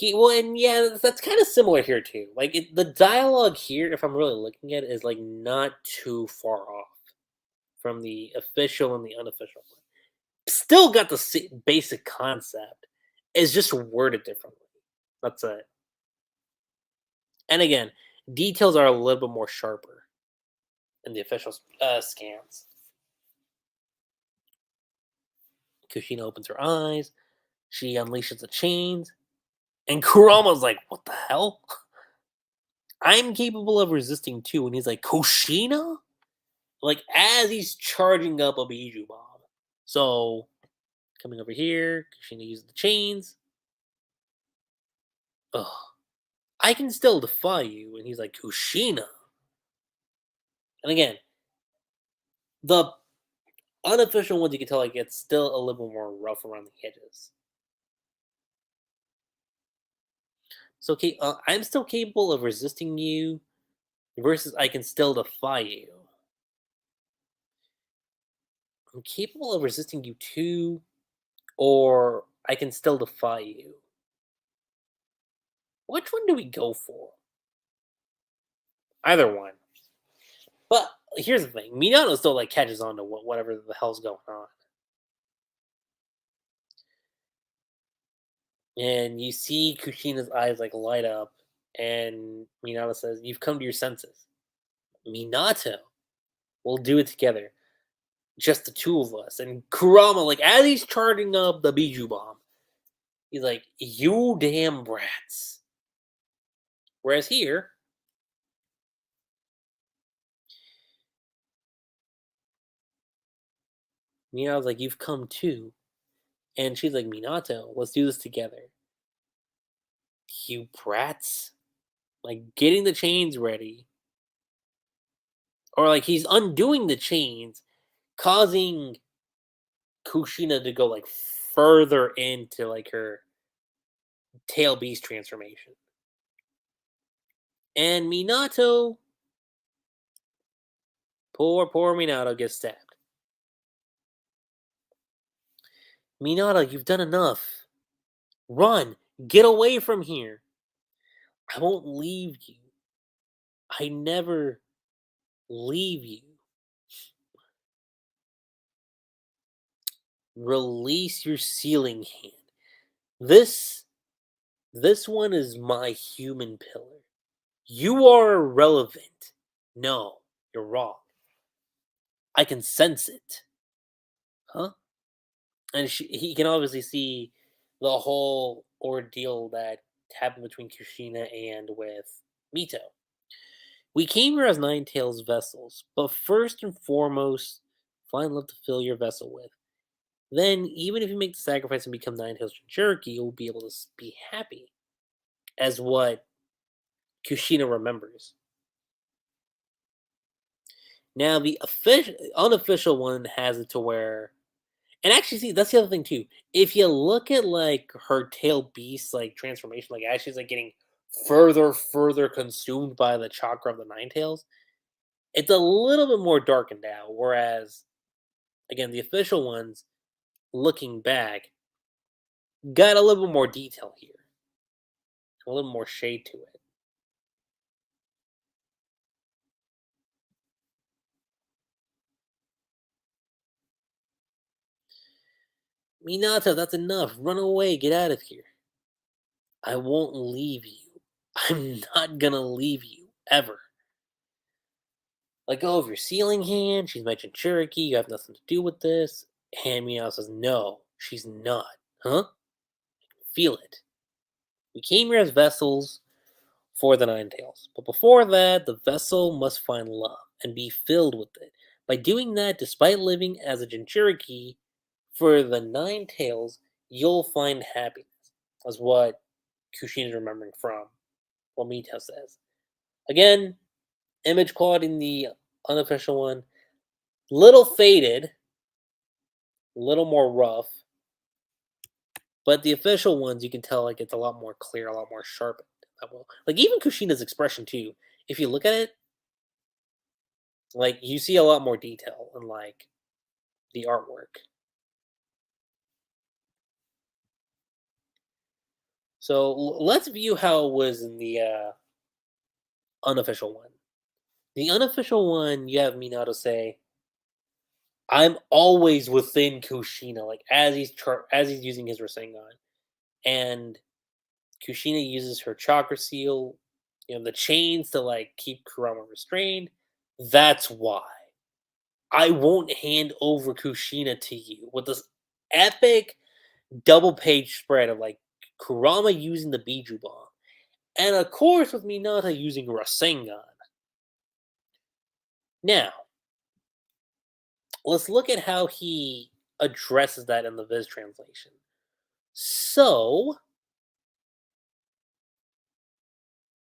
And yeah, that's kind of similar here too. Like the dialogue here, if I'm really looking at it, is like not too far off from the official and the unofficial one. Still got the basic concept. It's just worded differently. That's it. And again, details are a little bit more sharper in the official scans. Kushina opens her eyes. She unleashes the chains, and Kurama's like, "What the hell? I'm capable of resisting too." And he's like, "Kushina?" Like as he's charging up a Biju bomb. So coming over here, Kushina uses the chains. Ugh. I can still defy you. And he's like, Kushina. And again, the unofficial ones you can tell like it's still a little more rough around the edges. So I'm still capable of resisting you versus I can still defy you. I'm capable of resisting you too, or I can still defy you. Which one do we go for? Either one. But here's the thing: Minato still like catches on to whatever the hell's going on, and you see Kushina's eyes like light up, and Minato says, "You've come to your senses." Minato, we'll do it together, just the two of us. And Kurama, like as he's charging up the Biju bomb, he's like, "You damn brats." Whereas here, Minato's like, "You've come too," and she's like, "Minato, let's do this together." You brats, like getting the chains ready, or like he's undoing the chains, causing Kushina to go like further into like her tail beast transformation. And Minato, poor Minato gets stabbed. Minato, you've done enough. Run, get away from here. I won't leave you. I never leave you. Release your sealing hand. This one is my human pillar. You are irrelevant. No, you're wrong. I can sense it. Huh? And he can obviously see the whole ordeal that happened between Kushina and with Mito. We came here as Nine Tails vessels, but first and foremost, find love to fill your vessel with. Then, even if you make the sacrifice and become Nine Tails Jerky, you'll be able to be happy, as what Kushina remembers. Now, the unofficial one has it to where, and actually, see, that's the other thing too. If you look at like her tail beast like transformation, like as she's like getting further consumed by the chakra of the Nine Tails, it's a little bit more darkened out. Whereas, again, the official ones, looking back, got a little bit more detail here, a little more shade to it. Minato, that's enough. Run away. Get out of here. I won't leave you. I'm not gonna leave you ever. Let go of your sealing hand. She's my Jinchuriki. You have nothing to do with this. And Minato says, no, she's not. Huh? Feel it. We came here as vessels for the Nine Tails. But before that, the vessel must find love and be filled with it. By doing that, despite living as a Jinchuriki for the Nine Tails, you'll find happiness. That's what Kushina is remembering from what Mito says. Again, image quality in the unofficial one, little faded, little more rough, but the official ones you can tell like it's a lot more clear, a lot more sharp. Like even Kushina's expression too. If you look at it, Like you see a lot more detail in like the artwork. So let's view how it was in the unofficial one. The unofficial one, you have Minato say, "I'm always within Kushina," like as he's using his Rasengan, and Kushina uses her chakra seal, the chains to like keep Kurama restrained. That's why I won't hand over Kushina to you with this epic double page spread of like Kurama using the Biju bomb, and of course with Minato using Rasengan. Now, let's look at how he addresses that in the Viz translation. So,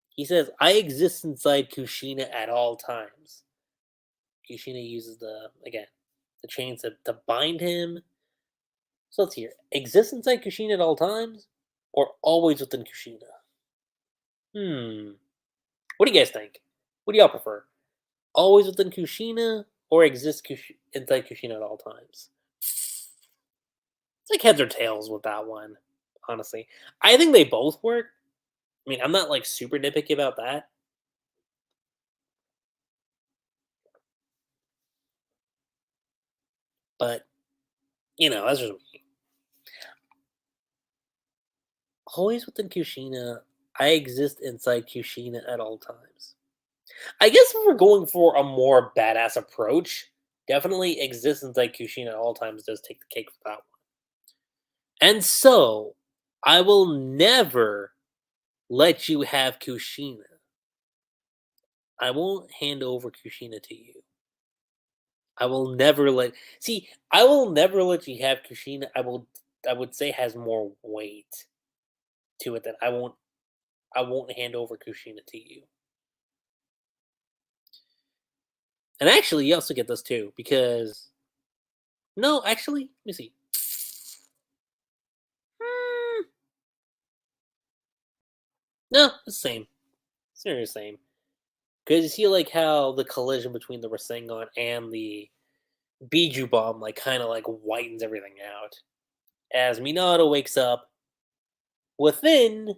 he says, I exist inside Kushina at all times. Kushina uses the chains to bind him. So let's hear. Exist inside Kushina at all times? Or always within Kushina? What do you guys think? What do y'all prefer? Always within Kushina or exist inside Kushina at all times? It's like heads or tails with that one, honestly. I think they both work. I mean, I'm not like super nitpicky about that, but that's just me. Always within Kushina, I exist inside Kushina at all times. I guess if we're going for a more badass approach, definitely exist inside Kushina at all times does take the cake for that one. And so, I will never let you have Kushina. I won't hand over Kushina to you. I will never let see. I will never let you have Kushina. I would say has more weight to it that I won't hand over Kushina to you. And actually, you also get this too because no, actually, let me see. Hmm, no, it's the same. It's nearly the same. Because you see, like how the collision between the Rasengan and the Biju bomb, like kind of like whitens everything out. As Minato wakes up within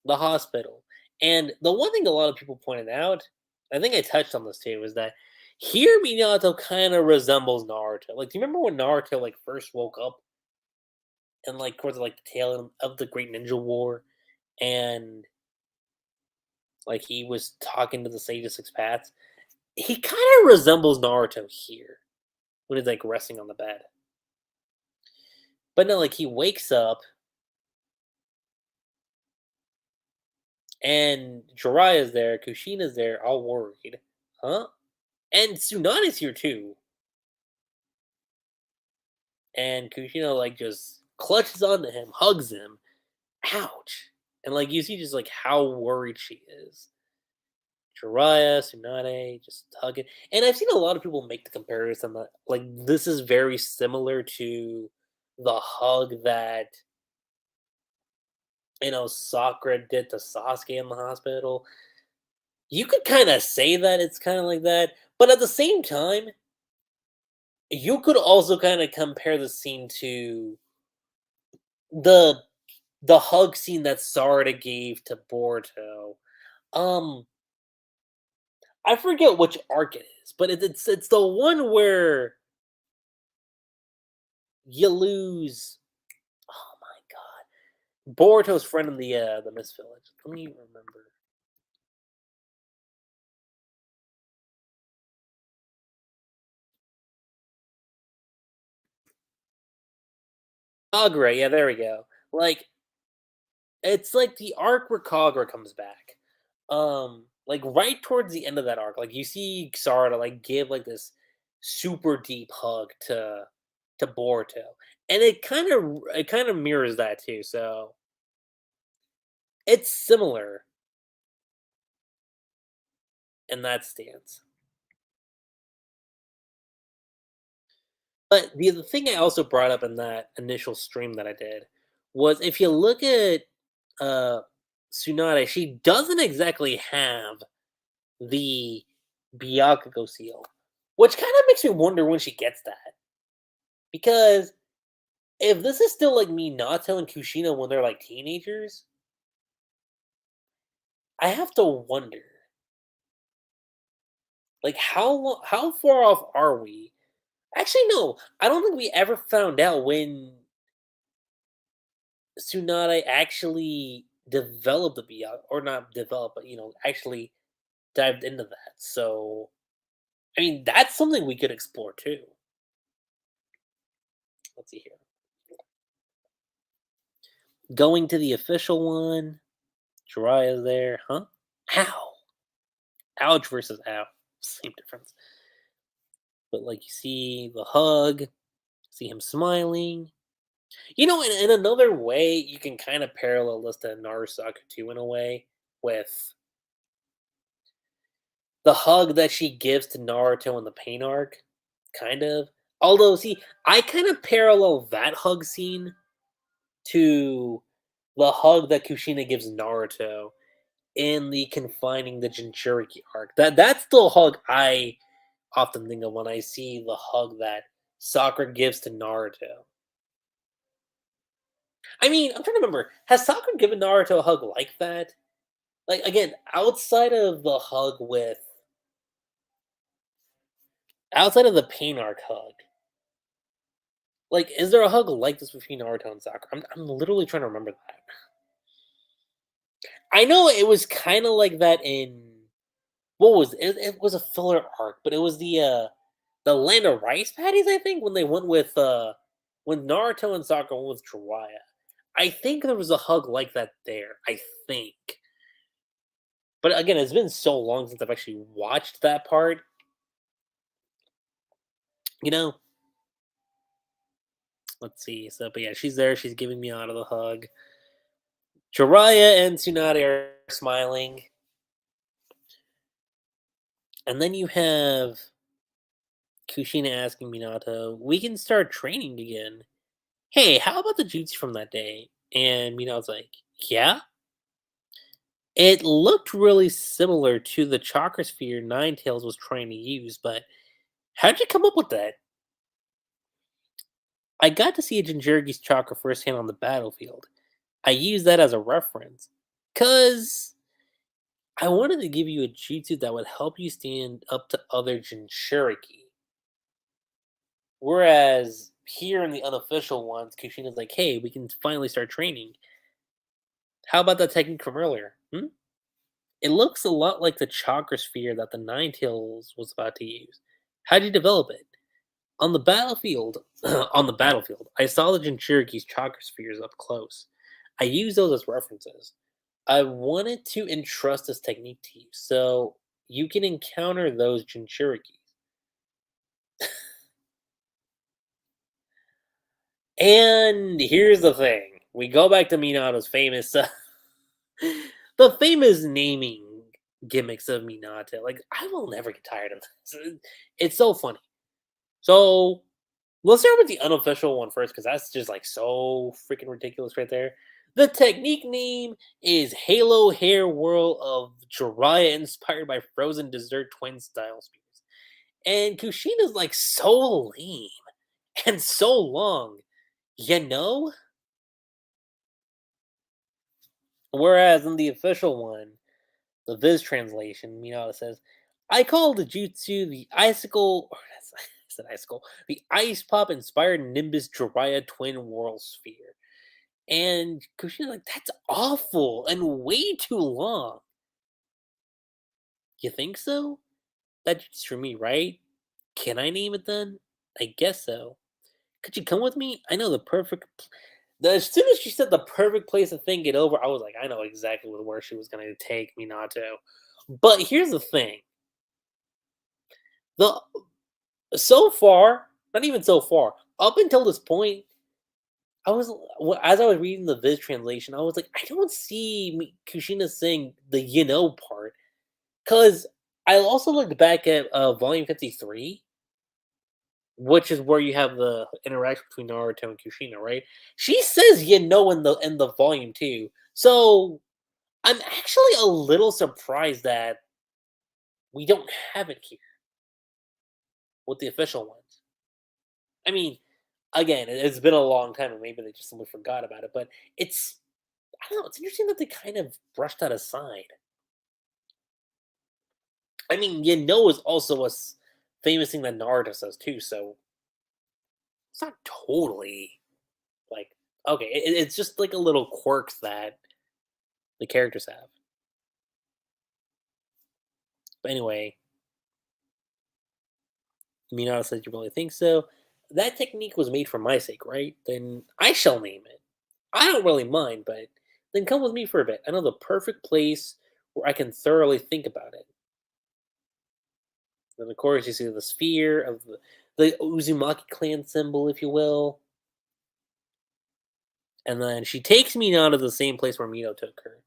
the hospital, and the one thing a lot of people pointed out, I think I touched on this too, is that here Minato kind of resembles Naruto. Like, do you remember when Naruto like first woke up and like towards like the tail end of the Great Ninja War, and like he was talking to the Sage of Six Paths? He kind of resembles Naruto here when he's like resting on the bed. But no, like he wakes up and Jiraiya's there, Kushina's there, all worried. Huh? And Tsunade's here too. And Kushina like just clutches onto him, hugs him. Ouch. And like you see just like how worried she is. Jiraiya, Tsunade, just hugging. And I've seen a lot of people make the comparison that like this is very similar to the hug that Sakura did to Sasuke in the hospital. You could kind of say that it's kind of like that, but at the same time, you could also kind of compare the scene to the the hug scene that Sarada gave to Boruto. Um, I forget which arc it is, but it's the one where you lose. Oh my god, Boruto's friend in the Mist Village. Let me remember. Kagura, yeah, there we go. Like it's like the arc where Kagura comes back. Like right towards the end of that arc, like you see Sarada like give like this super deep hug to Boruto, and it kind of mirrors that too. So it's similar in that stance. But the thing I also brought up in that initial stream that I did was if you look at uh Tsunade, she doesn't exactly have the Byakugo seal. which kind of makes me wonder when she gets that. Because if this is still like Minato and Kushina when they're like teenagers, I have to wonder, like how far off are we? Actually, no, I don't think we ever found out when Tsunade actually developed the Beyond, or not developed, but actually dived into that. So, I mean, that's something we could explore too. Let's see here. Going to the official one, Jiraiya's there, huh? Ow! Ouch versus ow. Same difference. But like you see the hug, see him smiling. In another way, you can kind of parallel this to Narusaka too, in a way, with the hug that she gives to Naruto in the pain arc, kind of. Although, see, I kind of parallel that hug scene to the hug that Kushina gives Naruto in the confining the Jinchuriki arc. That's the hug I often think of when I see the hug that Sakura gives to Naruto. I mean, I'm trying to remember, has Sakura given Naruto a hug like that? Like again, outside of the pain arc hug, like, is there a hug like this between Naruto and Sakura? I'm literally trying to remember that. I know it was kind of like that in what was it? It was a filler arc, but it was the land of rice patties. I think when they went with when Naruto and Sakura went with Jiraiya. I think there was a hug like that there. I think, but again, it's been so long since I've actually watched that part. You know, let's see. So, but yeah, she's there. She's giving me out of the hug. Jiraiya and Tsunade are smiling. And then you have Kushina asking Minato, "We can start training again. Hey, how about the jutsu from that day?" And Minato's like, "Yeah?" It looked really similar to the chakra sphere Ninetales was trying to use, but how'd you come up with that? I got to see a Jinchuriki's chakra firsthand on the battlefield. I used that as a reference. Cause I wanted to give you a jutsu that would help you stand up to other Jinchuriki. Whereas here in the unofficial ones, Kushina's like, hey, we can finally start training. How about that technique from earlier? Hmm? It looks a lot like the chakra sphere that the Ninetales was about to use. How'd you develop it? On the battlefield, I saw the Jinchuriki's chakra spheres up close. I used those as references. I wanted to entrust this technique to you, so you can encounter those Jinchurikis. And here's the thing: we go back to Minato's famous, the famous naming gimmicks of Minato. Like I will never get tired of this. It's so funny. So let's start with the unofficial one first, because that's just like so freaking ridiculous right there. The technique name is Halo Hair Whirl of Jiraiya, inspired by Frozen Dessert Twin Style Spears. And Kushina's like so lame and so long, you know? Whereas in the official one, the Viz translation, Minato says, I call the jutsu the icicle, or I said icicle, the ice pop inspired Nimbus Jiraiya Twin Whorl Sphere. And Kushina's like, that's awful and way too long. You think so? That's just for me, right? Can I name it then? I guess so. Could you come with me? I know the perfect. As soon as she said the perfect place to think it over, I was like, I know exactly where she was going to take Minato. But here's the thing: the so far, not even so far, up until this point, as I was reading the Viz translation, I was like, I don't see Kushina saying the part, because I also looked back at volume 53, which is where you have the interaction between Naruto and Kushina, right? She says in the volume too. So I'm actually a little surprised that we don't have it here. with the official ones. I mean, again, it's been a long time, and maybe they just simply forgot about it. But it's I don't know. It's interesting that they kind of brushed that aside. I mean, is also famous thing that Naruto says too, so it's not totally like okay. It's just like a little quirks that the characters have. But anyway, Minato says you really think so. That technique was made for my sake, right? Then I shall name it. I don't really mind, but then come with me for a bit. I know the perfect place where I can thoroughly think about it. Then, of course, you see the sphere of the Uzumaki clan symbol, if you will. And then she takes Minato to the same place where Mino took her.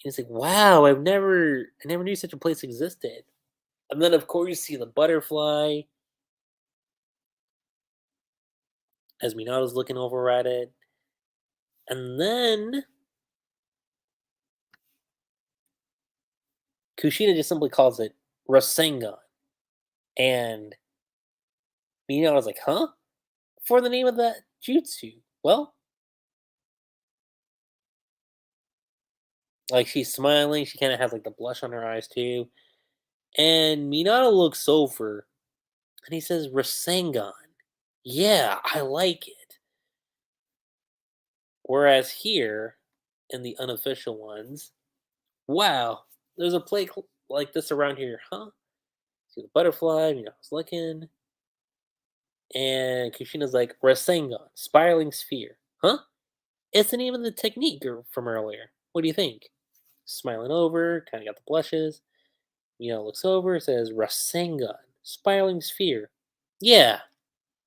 And it's like, wow, I never knew such a place existed. And then, of course, you see the butterfly as Minato's looking over at it. And then Kushina just simply calls it Rasengan. And Minato's like, huh? For the name of that jutsu? Well, like she's smiling. She kind of has like the blush on her eyes too. And Minato looks over and he says, Rasengan. Yeah, I like it. Whereas here, in the unofficial ones, wow, there's a plate like this around here, huh? See the butterfly, Minato's looking. And Kushina's like, Rasengan, spiraling sphere. Huh? It's the name of the technique from earlier. What do you think? Smiling over, kind of got the blushes. Looks over, says Rasengan, spiraling sphere. Yeah,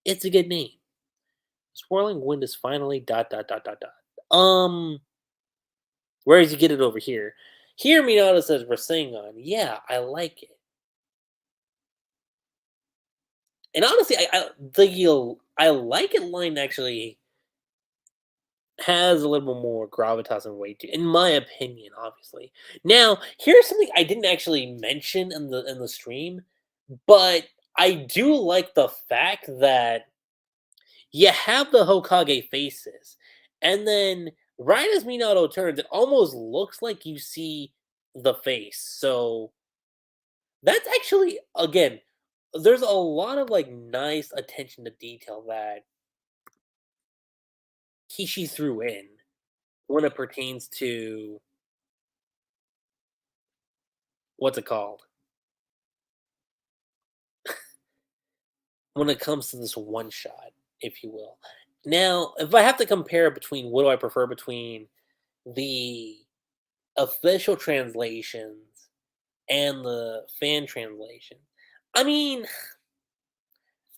it's a good name. Swirling wind is finally dot dot dot dot dot. Where did you get it over here? Here Minato says Rasengan. Yeah, I like it. And honestly, I like it line actually has a little bit more gravitas and weight to, in my opinion, obviously. Now, here's something I didn't actually mention in the stream, but I do like the fact that you have the Hokage faces, and then right as Minato turns, it almost looks like you see the face. So that's actually again, there's a lot of like nice attention to detail that Kishi threw in when it pertains to what's it called? When it comes to this one shot, if you will. Now, if I have to compare between what do I prefer between the official translations and the fan translation, I mean,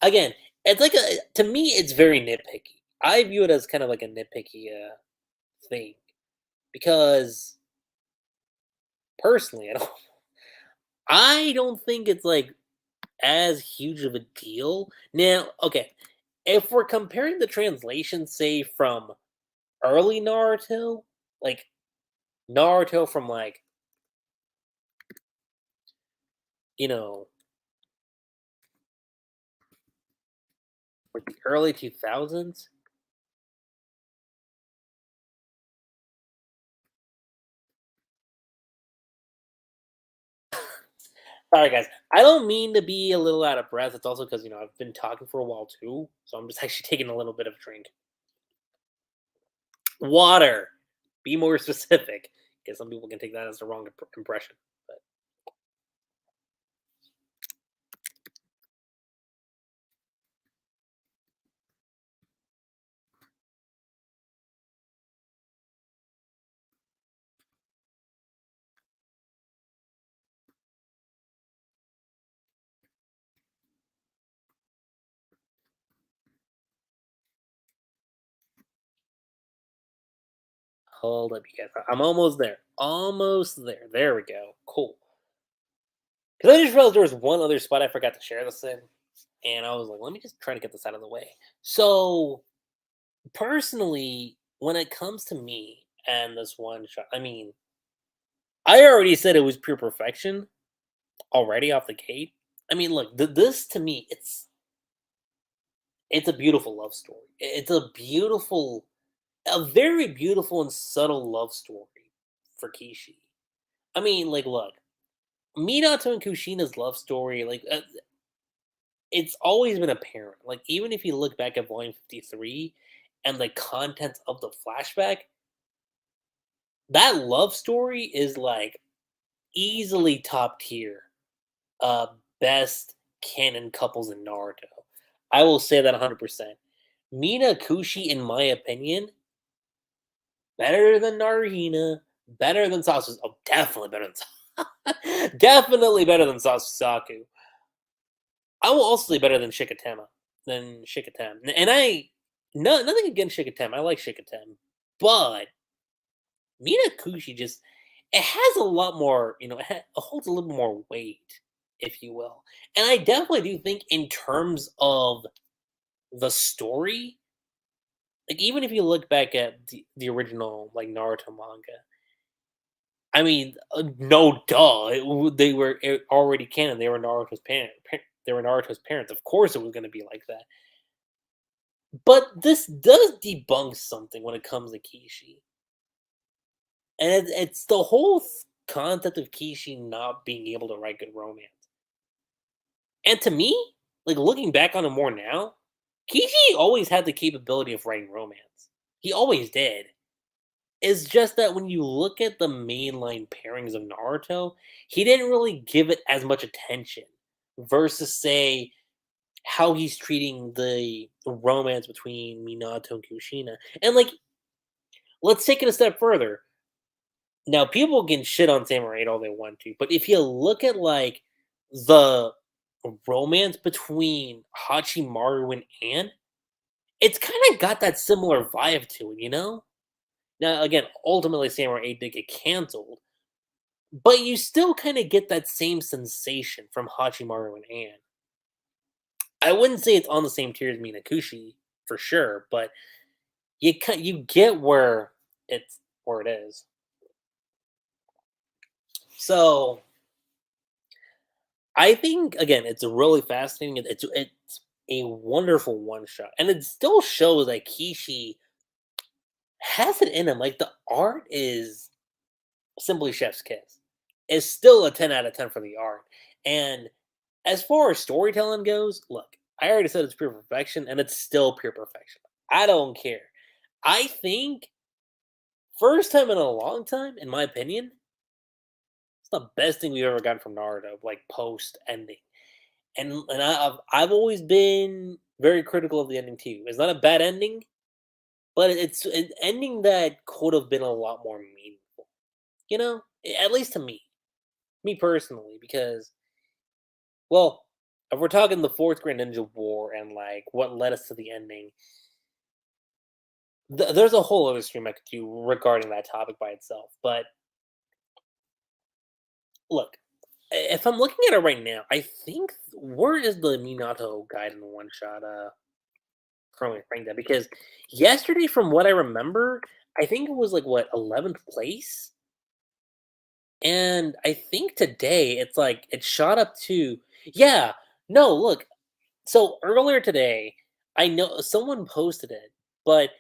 again, it's like a to me, it's very nitpicky. I view it as kind of like a nitpicky thing because personally, I don't think it's like as huge of a deal. Now, okay, if we're comparing the translation, say from early Naruto, like Naruto from like you know like the early 2000s. Sorry, guys. I don't mean to be a little out of breath. It's also because I've been talking for a while too, so I'm just actually taking a little bit of a drink. Water. Be more specific, because some people can take that as the wrong impression. But hold up, you guys. I'm almost there. Almost there. There we go. Cool. Because I just realized there was one other spot I forgot to share this in, and I was like, let me just try to get this out of the way. So personally, when it comes to me and this one shot, I mean, I already said it was pure perfection already off the gate. I mean, look, this to me, it's a beautiful love story. It's a very beautiful and subtle love story for Kishi. I mean, like, look, Minato and Kushina's love story, like, it's always been apparent. Like, even if you look back at Volume 53 and the contents of the flashback, that love story is like easily top tier. Uh, Best canon couples in Naruto. I will say that 100%. Mina Kushi, in my opinion, better than Narina, better than Sasuke. Oh, definitely better than definitely better than Sasuke. I will also say better than Shikatema. Than Shikatem. And nothing against Shikatem. I like Shikatem. But Mina Kushi just it has a lot more, it holds a little more weight, if you will. And I definitely do think in terms of the story, like even if you look back at the original like Naruto manga, I mean, no duh, they were already canon. They were Naruto's parent. They were Naruto's parents. Of course, it was going to be like that. But this does debunk something when it comes to Kishi, and it's the whole concept of Kishi not being able to write good romance. And to me, like looking back on it more now, Kishi always had the capability of writing romance. He always did. It's just that when you look at the mainline pairings of Naruto, he didn't really give it as much attention versus say how he's treating the romance between Minato and Kushina. And like, let's take it a step further. Now, people can shit on Samurai 8 all they want to, but if you look at like the romance between Hachimaru and Anne, it's kind of got that similar vibe to it, you know? Now, again, ultimately, Samurai 8 did get canceled, but you still kind of get that same sensation from Hachimaru and Anne. I wouldn't say it's on the same tier as Minakushi for sure, but you get where it is. So I think again, it's really fascinating. It's a wonderful one shot, and it still shows that Kishi has it in him. Like the art is simply chef's kiss. It's still a 10 out of 10 for the art. And as far as storytelling goes, look, I already said it's pure perfection, and it's still pure perfection. I don't care. I think first time in a long time, in my opinion, it's the best thing we've ever gotten from Naruto, like post ending. And I've always been very critical of the ending too. It's not a bad ending, but it's an ending that could have been a lot more meaningful. At least to me personally, because well, if we're talking the fourth Grand Ninja War and like what led us to the ending, there's a whole other stream I could do regarding that topic by itself. But look, if I'm looking at it right now, I think where is the Minato Gaiden one shot? Currently ranked at because yesterday, from what I remember, I think it was like what 11th place, and I think today it's like it shot up to yeah. No, look. So earlier today, I know someone posted it, but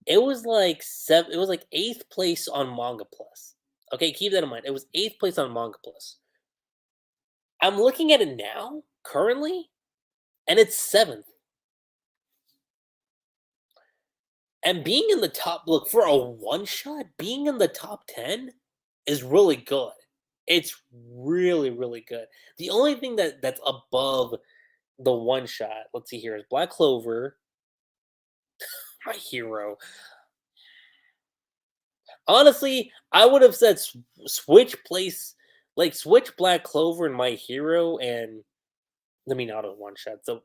it was like seven. It was like eighth place on Manga Plus. Okay, keep that in mind. It was eighth place on Manga Plus. I'm looking at it now, currently, and it's seventh. And being in the top look, for a one shot, being in the top 10 is really good. It's really, really good. The only thing that's above the one shot, let's see here, is Black Clover, my hero. Honestly, I would have said switch place, like switch Black Clover and my hero and the Minato one shot. So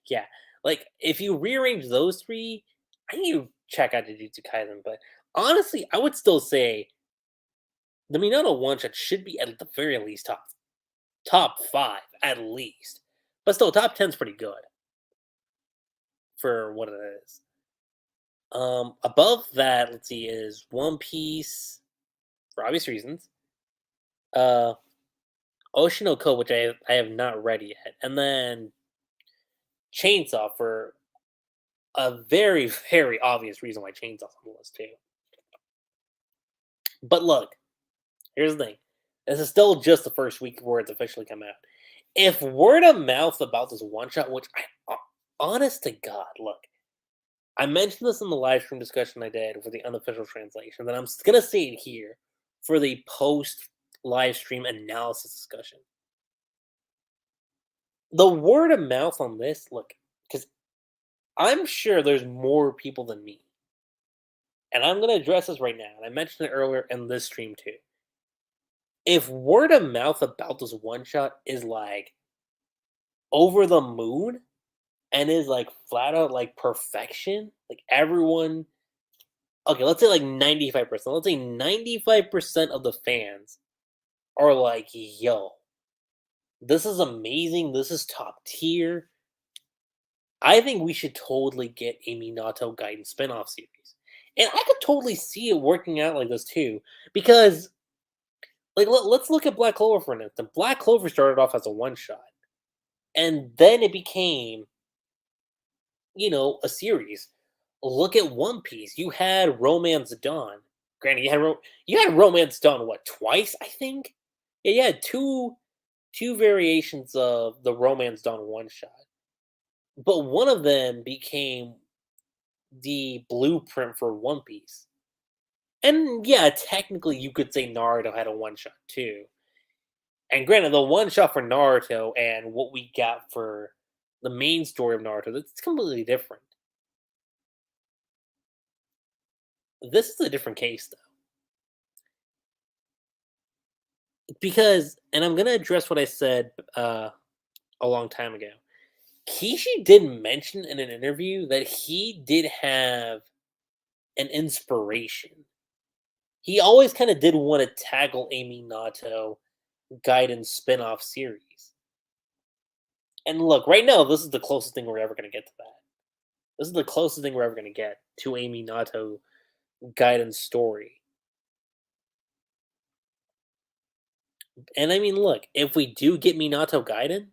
yeah, like if you rearrange those three, I need to check out Jujutsu Kaisen. But honestly, I would still say the Minato one shot should be at the very least top five at least. But still, top 10's pretty good for what it is. Above that, let's see, is One Piece for obvious reasons. Uh, Oshinoko, which I have not read yet, and then Chainsaw for a very, very obvious reason why Chainsaw's on the list too. But look, here's the thing. This is still just the first week where it's officially come out. If word of mouth about this one shot, which honest to God, look, I mentioned this in the live stream discussion I did for the unofficial translation, that I'm gonna say it here for the post live stream analysis discussion. The word of mouth on this, look, because I'm sure there's more people than me, and I'm gonna address this right now. And I mentioned it earlier in this stream too. If word of mouth about this one shot is like over the moon and is like flat out like perfection, like everyone, okay, let's say like 95%. Let's say 95% of the fans are like, yo, this is amazing. This is top tier. I think we should totally get a Minato Gaiden spin-off series. And I could totally see it working out like this too. Because, like, let's look at Black Clover for instance. Black Clover started off as a one shot. And then it became, a series. Look at One Piece. You had Romance Dawn. Granted, you had Romance Dawn what, twice, I think? Yeah, you had two variations of the Romance Dawn one shot. But one of them became the blueprint for One Piece. And yeah, technically you could say Naruto had a one shot too. And granted, the one shot for Naruto and what we got for the main story of Naruto, that's completely different. This is a different case though. Because, and I'm gonna address what I said a long time ago. Kishi did mention in an interview that he did have an inspiration. He always kind of did want to tackle a Minato Gaiden spin-off series. And look, right now, this is the closest thing we're ever going to get to that. This is the closest thing we're ever going to get to a Minato Gaiden story. And I mean, look, if we do get Minato Gaiden,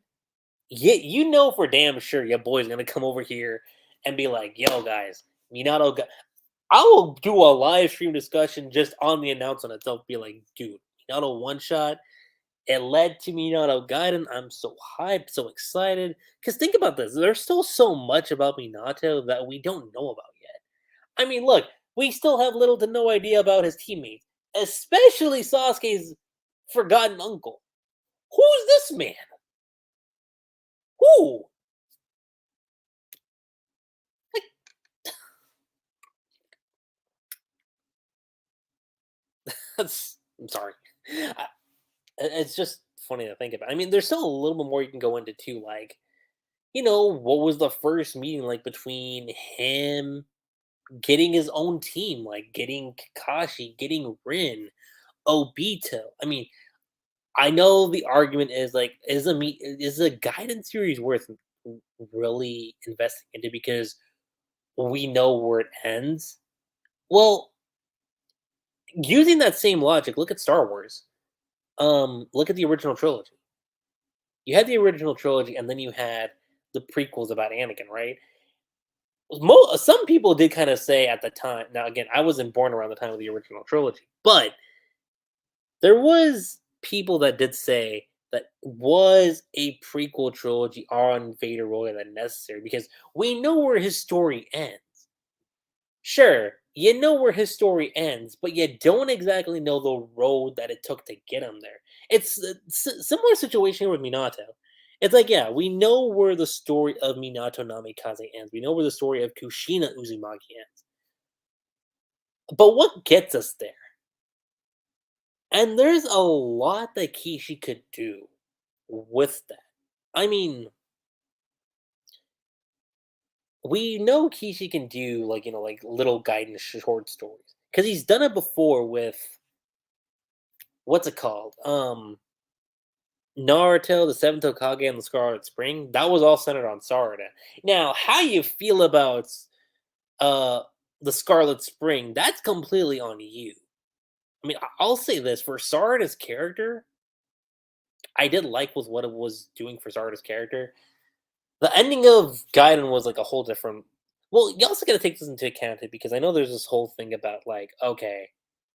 you know for damn sure your boy's going to come over here and be like, yo, guys, I will do a live stream discussion just on the announcement itself. Be like, dude, Minato one shot. It led to Minato Gaiden. I'm so hyped, so excited. Because think about this: there's still so much about Minato that we don't know about yet. I mean, look, we still have little to no idea about his teammates, especially Sasuke's forgotten uncle. Who's this man? Who? Like, I'm sorry. It's just funny to think about. I mean, there's still a little bit more you can go into too. Like, what was the first meeting like between him getting his own team, like getting Kakashi, getting Rin, Obito? I mean, I know the argument is like, is a guidance series worth really investing into because we know where it ends? Well, using that same logic, look at Star Wars. Look at the original trilogy. You had the original trilogy, and then you had the prequels about Anakin, right? Some people did kind of say at the time. Now, again, I wasn't born around the time of the original trilogy, but there was people that did say that was a prequel trilogy on Vader really that necessary because we know where his story ends. Sure, you know where his story ends, but you don't exactly know the road that it took to get him there. It's a similar situation here with Minato. It's like, yeah, we know where the story of Minato Namikaze ends. We know where the story of Kushina Uzumaki ends. But what gets us there? And there's a lot that Kishi could do with that. I mean, we know Kishi can do like like little guidance short stories because he's done it before with what's it called? Naruto, the Seventh Hokage, and the Scarlet Spring. That was all centered on Sarada. Now, how you feel about uh the Scarlet Spring? That's completely on you. I mean, I'll say this for Sarada's character. I did like with what it was doing for Zarda's character. The ending of Gaiden was like a whole different. Well, you also got to take this into account too, because I know there's this whole thing about like, okay,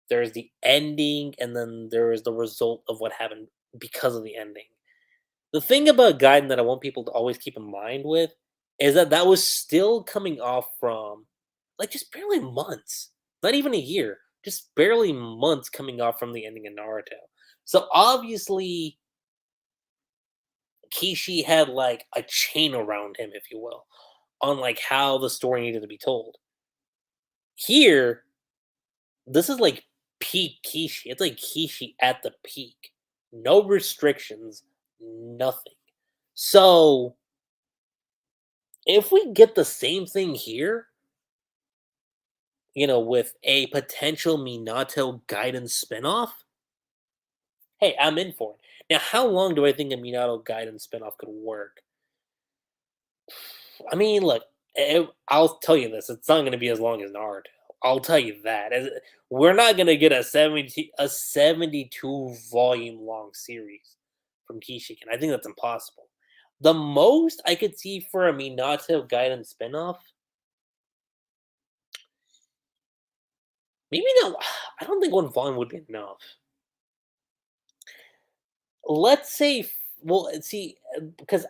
there's the ending, and then there is the result of what happened because of the ending. The thing about Gaiden that I want people to always keep in mind with is that that was still coming off from like just barely months, not even a year, just barely months coming off from the ending of Naruto. So obviously, Kishi had like a chain around him, if you will, on like how the story needed to be told. Here, this is like peak Kishi. It's like Kishi at the peak. No restrictions, nothing. So if we get the same thing here, with a potential Minato guidance spinoff, hey, I'm in for it. Now, how long do I think a Minato guidance spinoff could work? I mean, look, I'll tell you this: it's not going to be as long as Naruto. I'll tell you that. We're not going to get a 72 volume long series from Kishikin. I think that's impossible. The most I could see for a Minato guidance spinoff, maybe not. I don't think one volume would be enough. Let's say, well, see, because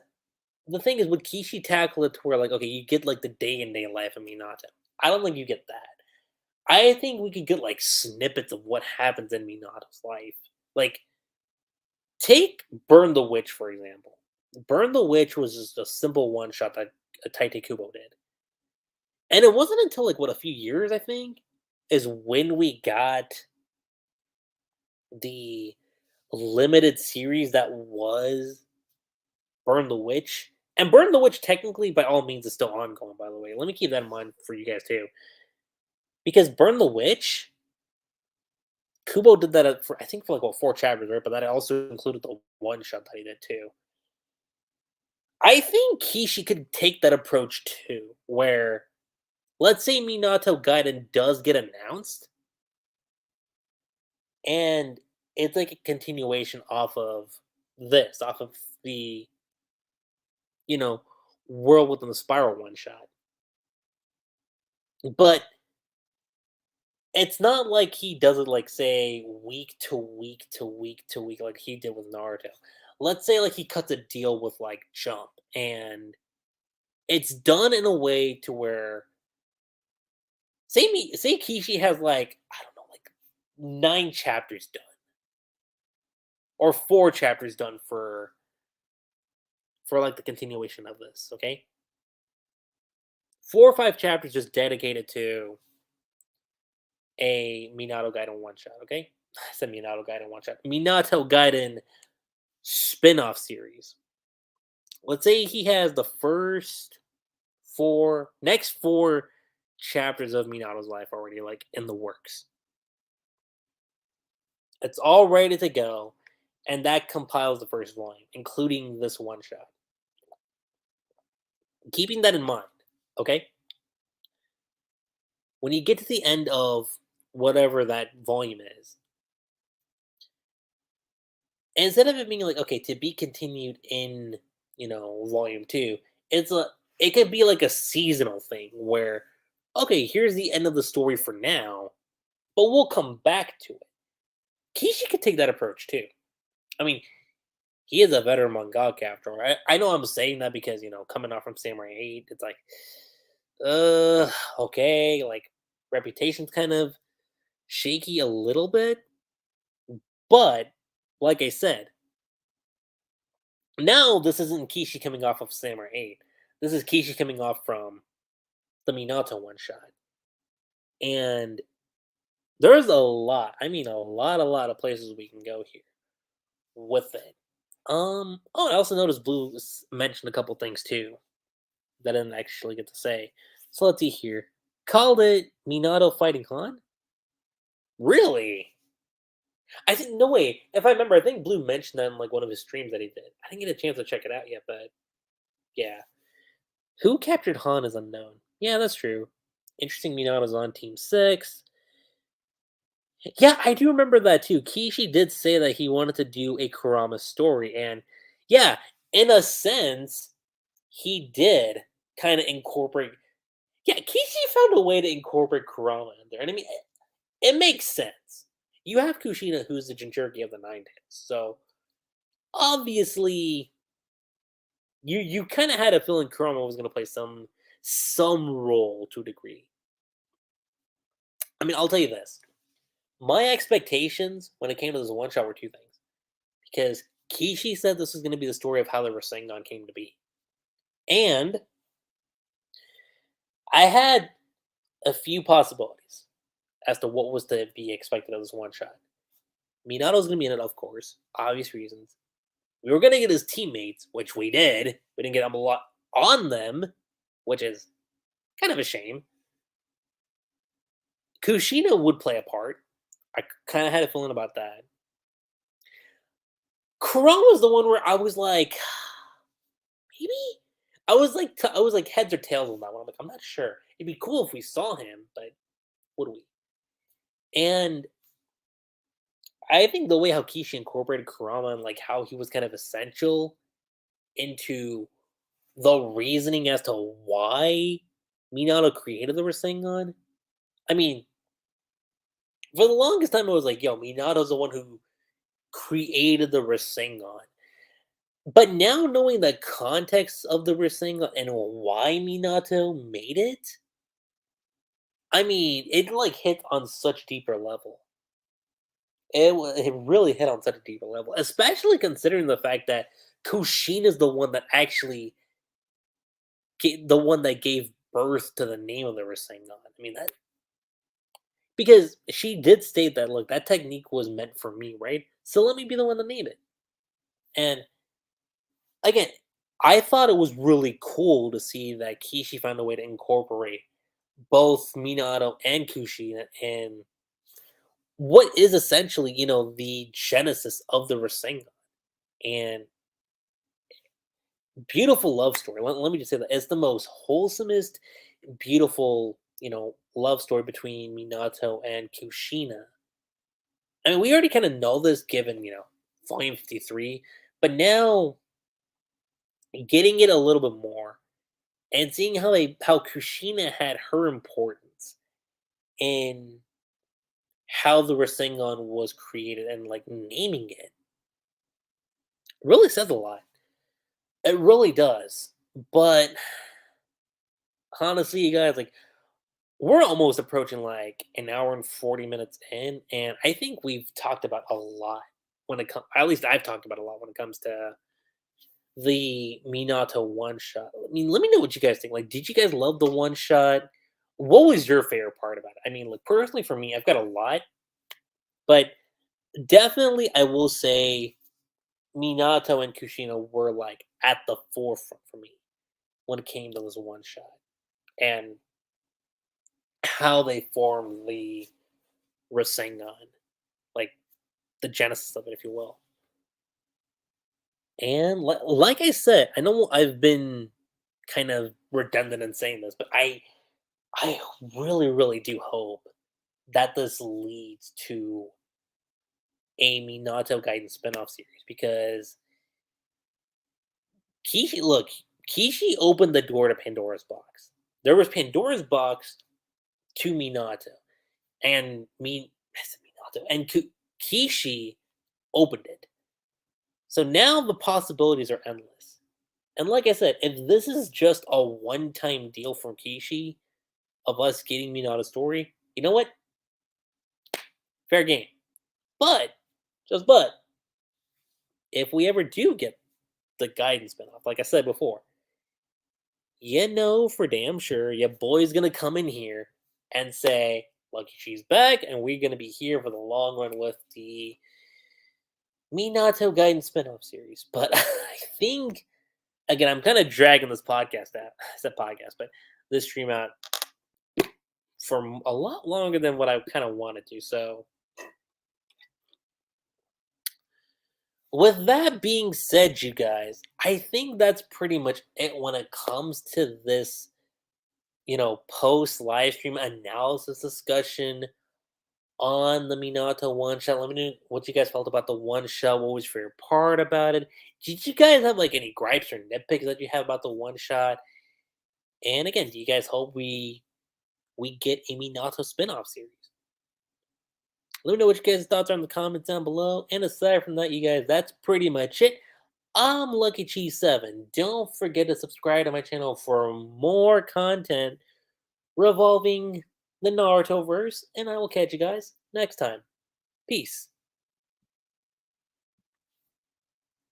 the thing is, would Kishi tackle it to where, like, okay, you get like the day and day life of Minato? I don't think you get that. I think we could get like snippets of what happens in Minato's life. Like, take Burn the Witch, for example. Burn the Witch was just a simple one shot that Taite Kubo did. And it wasn't until like what, a few years, I think, is when we got the limited series that was Burn the Witch. And Burn the Witch, technically, by all means, is still ongoing, by the way. Let me keep that in mind for you guys, too. Because Burn the Witch, Kubo did that for, I think, for like, what, 4 chapters, right? But that also included the one shot that he did, too. I think Kishi could take that approach, too, where, let's say Minato Gaiden does get announced, and it's like a continuation off of this, off of the, you know, World Within the Spiral one shot. But it's not like he does it like, say, week to week to week to week like he did with Naruto. Let's say like he cuts a deal with like Jump, and it's done in a way to where, say Kishi has like, I don't know, like 9 chapters done, or 4 chapters done for like the continuation of this, okay? 4 or 5 chapters just dedicated to a Minato Gaiden one shot, okay? I said Minato Gaiden one shot. Minato Gaiden spin-off series. Let's say he has the next 4 chapters of Minato's life already like in the works. It's all ready to go, and that compiles the first volume, including this one shot. Keeping that in mind, okay? When you get to the end of whatever that volume is, instead of it being like, okay, to be continued in, volume 2, it could be like a seasonal thing where, okay, here's the end of the story for now, but we'll come back to it. Kishi could take that approach too. I mean, he is a veteran mangaka after all. I know I'm saying that because, coming off from Samurai 8, it's like, okay, like, reputation's kind of shaky a little bit, but like I said, now this isn't Kishi coming off of Samurai 8. This is Kishi coming off from the Minato one shot. And there's a lot, I mean a lot of places we can go here with it. Oh, I also noticed Blue mentioned a couple things too that I didn't actually get to say. So let's see here. Called it Minato fighting Han? Really? I think, no way. If I remember, I think Blue mentioned that in like one of his streams that he did. I didn't get a chance to check it out yet, but yeah. Who captured Han is unknown. Yeah, that's true. Interesting. Minato's on Team 6. Yeah, I do remember that too. Kishi did say that he wanted to do a Kurama story, and yeah, in a sense, he did kind of incorporate. Yeah, Kishi found a way to incorporate Kurama in there, and I mean, it makes sense. You have Kushina, who's the Jinchuriki of the Nine Tails, so obviously, you kind of had a feeling Kurama was going to play some role to a degree. I mean, I'll tell you this: my expectations when it came to this one shot were two things. Because Kishi said this was going to be the story of how the Rasengan came to be. And I had a few possibilities as to what was to be expected of this one shot. Minato's going to be in it, of course, obvious reasons. We were going to get his teammates, which we did. We didn't get a lot on them, which is kind of a shame. Kushina would play a part. I kind of had a feeling about that. Kurama was the one where I was like, maybe I was like heads or tails on that one. I'm like, I'm not sure. It'd be cool if we saw him, but would we? And I think the way how Kishi incorporated Kurama and like how he was kind of essential into the reasoning as to why Minato created the Rasengan. I mean, for the longest time, I was like, yo, Minato's the one who created the Rasengan. But now knowing the context of the Rasengan and why Minato made it, I mean, it like hit on such deeper level. It really hit on such a deeper level, especially considering the fact that Kushin is the one that actually the one that gave birth to the name of the Rasengan. I mean that because she did state that look that technique was meant for me, right? So let me be the one to name it. And again, I thought it was really cool to see that Kishi found a way to incorporate both Minato and Kushi and what is essentially, the genesis of the Rasengan. And beautiful love story. Let me just say that it's the most wholesomest, beautiful, love story between Minato and Kushina. I mean, we already kind of know this given, Volume 53, but now getting it a little bit more and seeing how Kushina had her importance in how the Rasengan was created and like naming it really says a lot. It really does. But honestly, you guys, like we're almost approaching like an hour and 40 minutes in, and I think we've talked about a lot when it comes. At least I've talked about a lot when it comes to the Minato one shot. I mean, let me know what you guys think. Like, did you guys love the one shot? What was your favorite part about it? I mean, like personally for me, I've got a lot, but definitely I will say Minato and Kushina were like at the forefront for me when it came to this one shot and how they formed the Rasengan, like the genesis of it, if you will. And like I said, I know I've been kind of redundant in saying this, but I really really do hope that this leads to a Minato Gaiden spin-off series because Kishi opened the door to Pandora's box. There was Pandora's box to Minato, and Minato and Kishi opened it. So now the possibilities are endless. And like I said, if this is just a one-time deal from Kishi of us getting Minato's story, you know what? Fair game. But, just but, if we ever do get the Guidance spinoff, like I said before, you know for damn sure your boy's gonna come in here and say, Lucky she's back, and we're gonna be here for the long run with the Minato Guidance spinoff series. But I think again, I'm kind of dragging this podcast out. I said podcast, but this stream out for a lot longer than what I kind of wanted to. So, with that being said, you guys, I think that's pretty much it when it comes to this, post live stream analysis discussion on the Minato one shot. Let me know what you guys felt about the one shot. What was your favorite part about it? Did you guys have like any gripes or nitpicks that you have about the one shot? And again, do you guys hope we get a Minato spin-off series? Let me know what you guys' thoughts are in the comments down below. And aside from that, you guys, that's pretty much it. I'm Lucky Cheese 7. Don't forget to subscribe to my channel for more content revolving the Naruto verse, and I will catch you guys next time. Peace.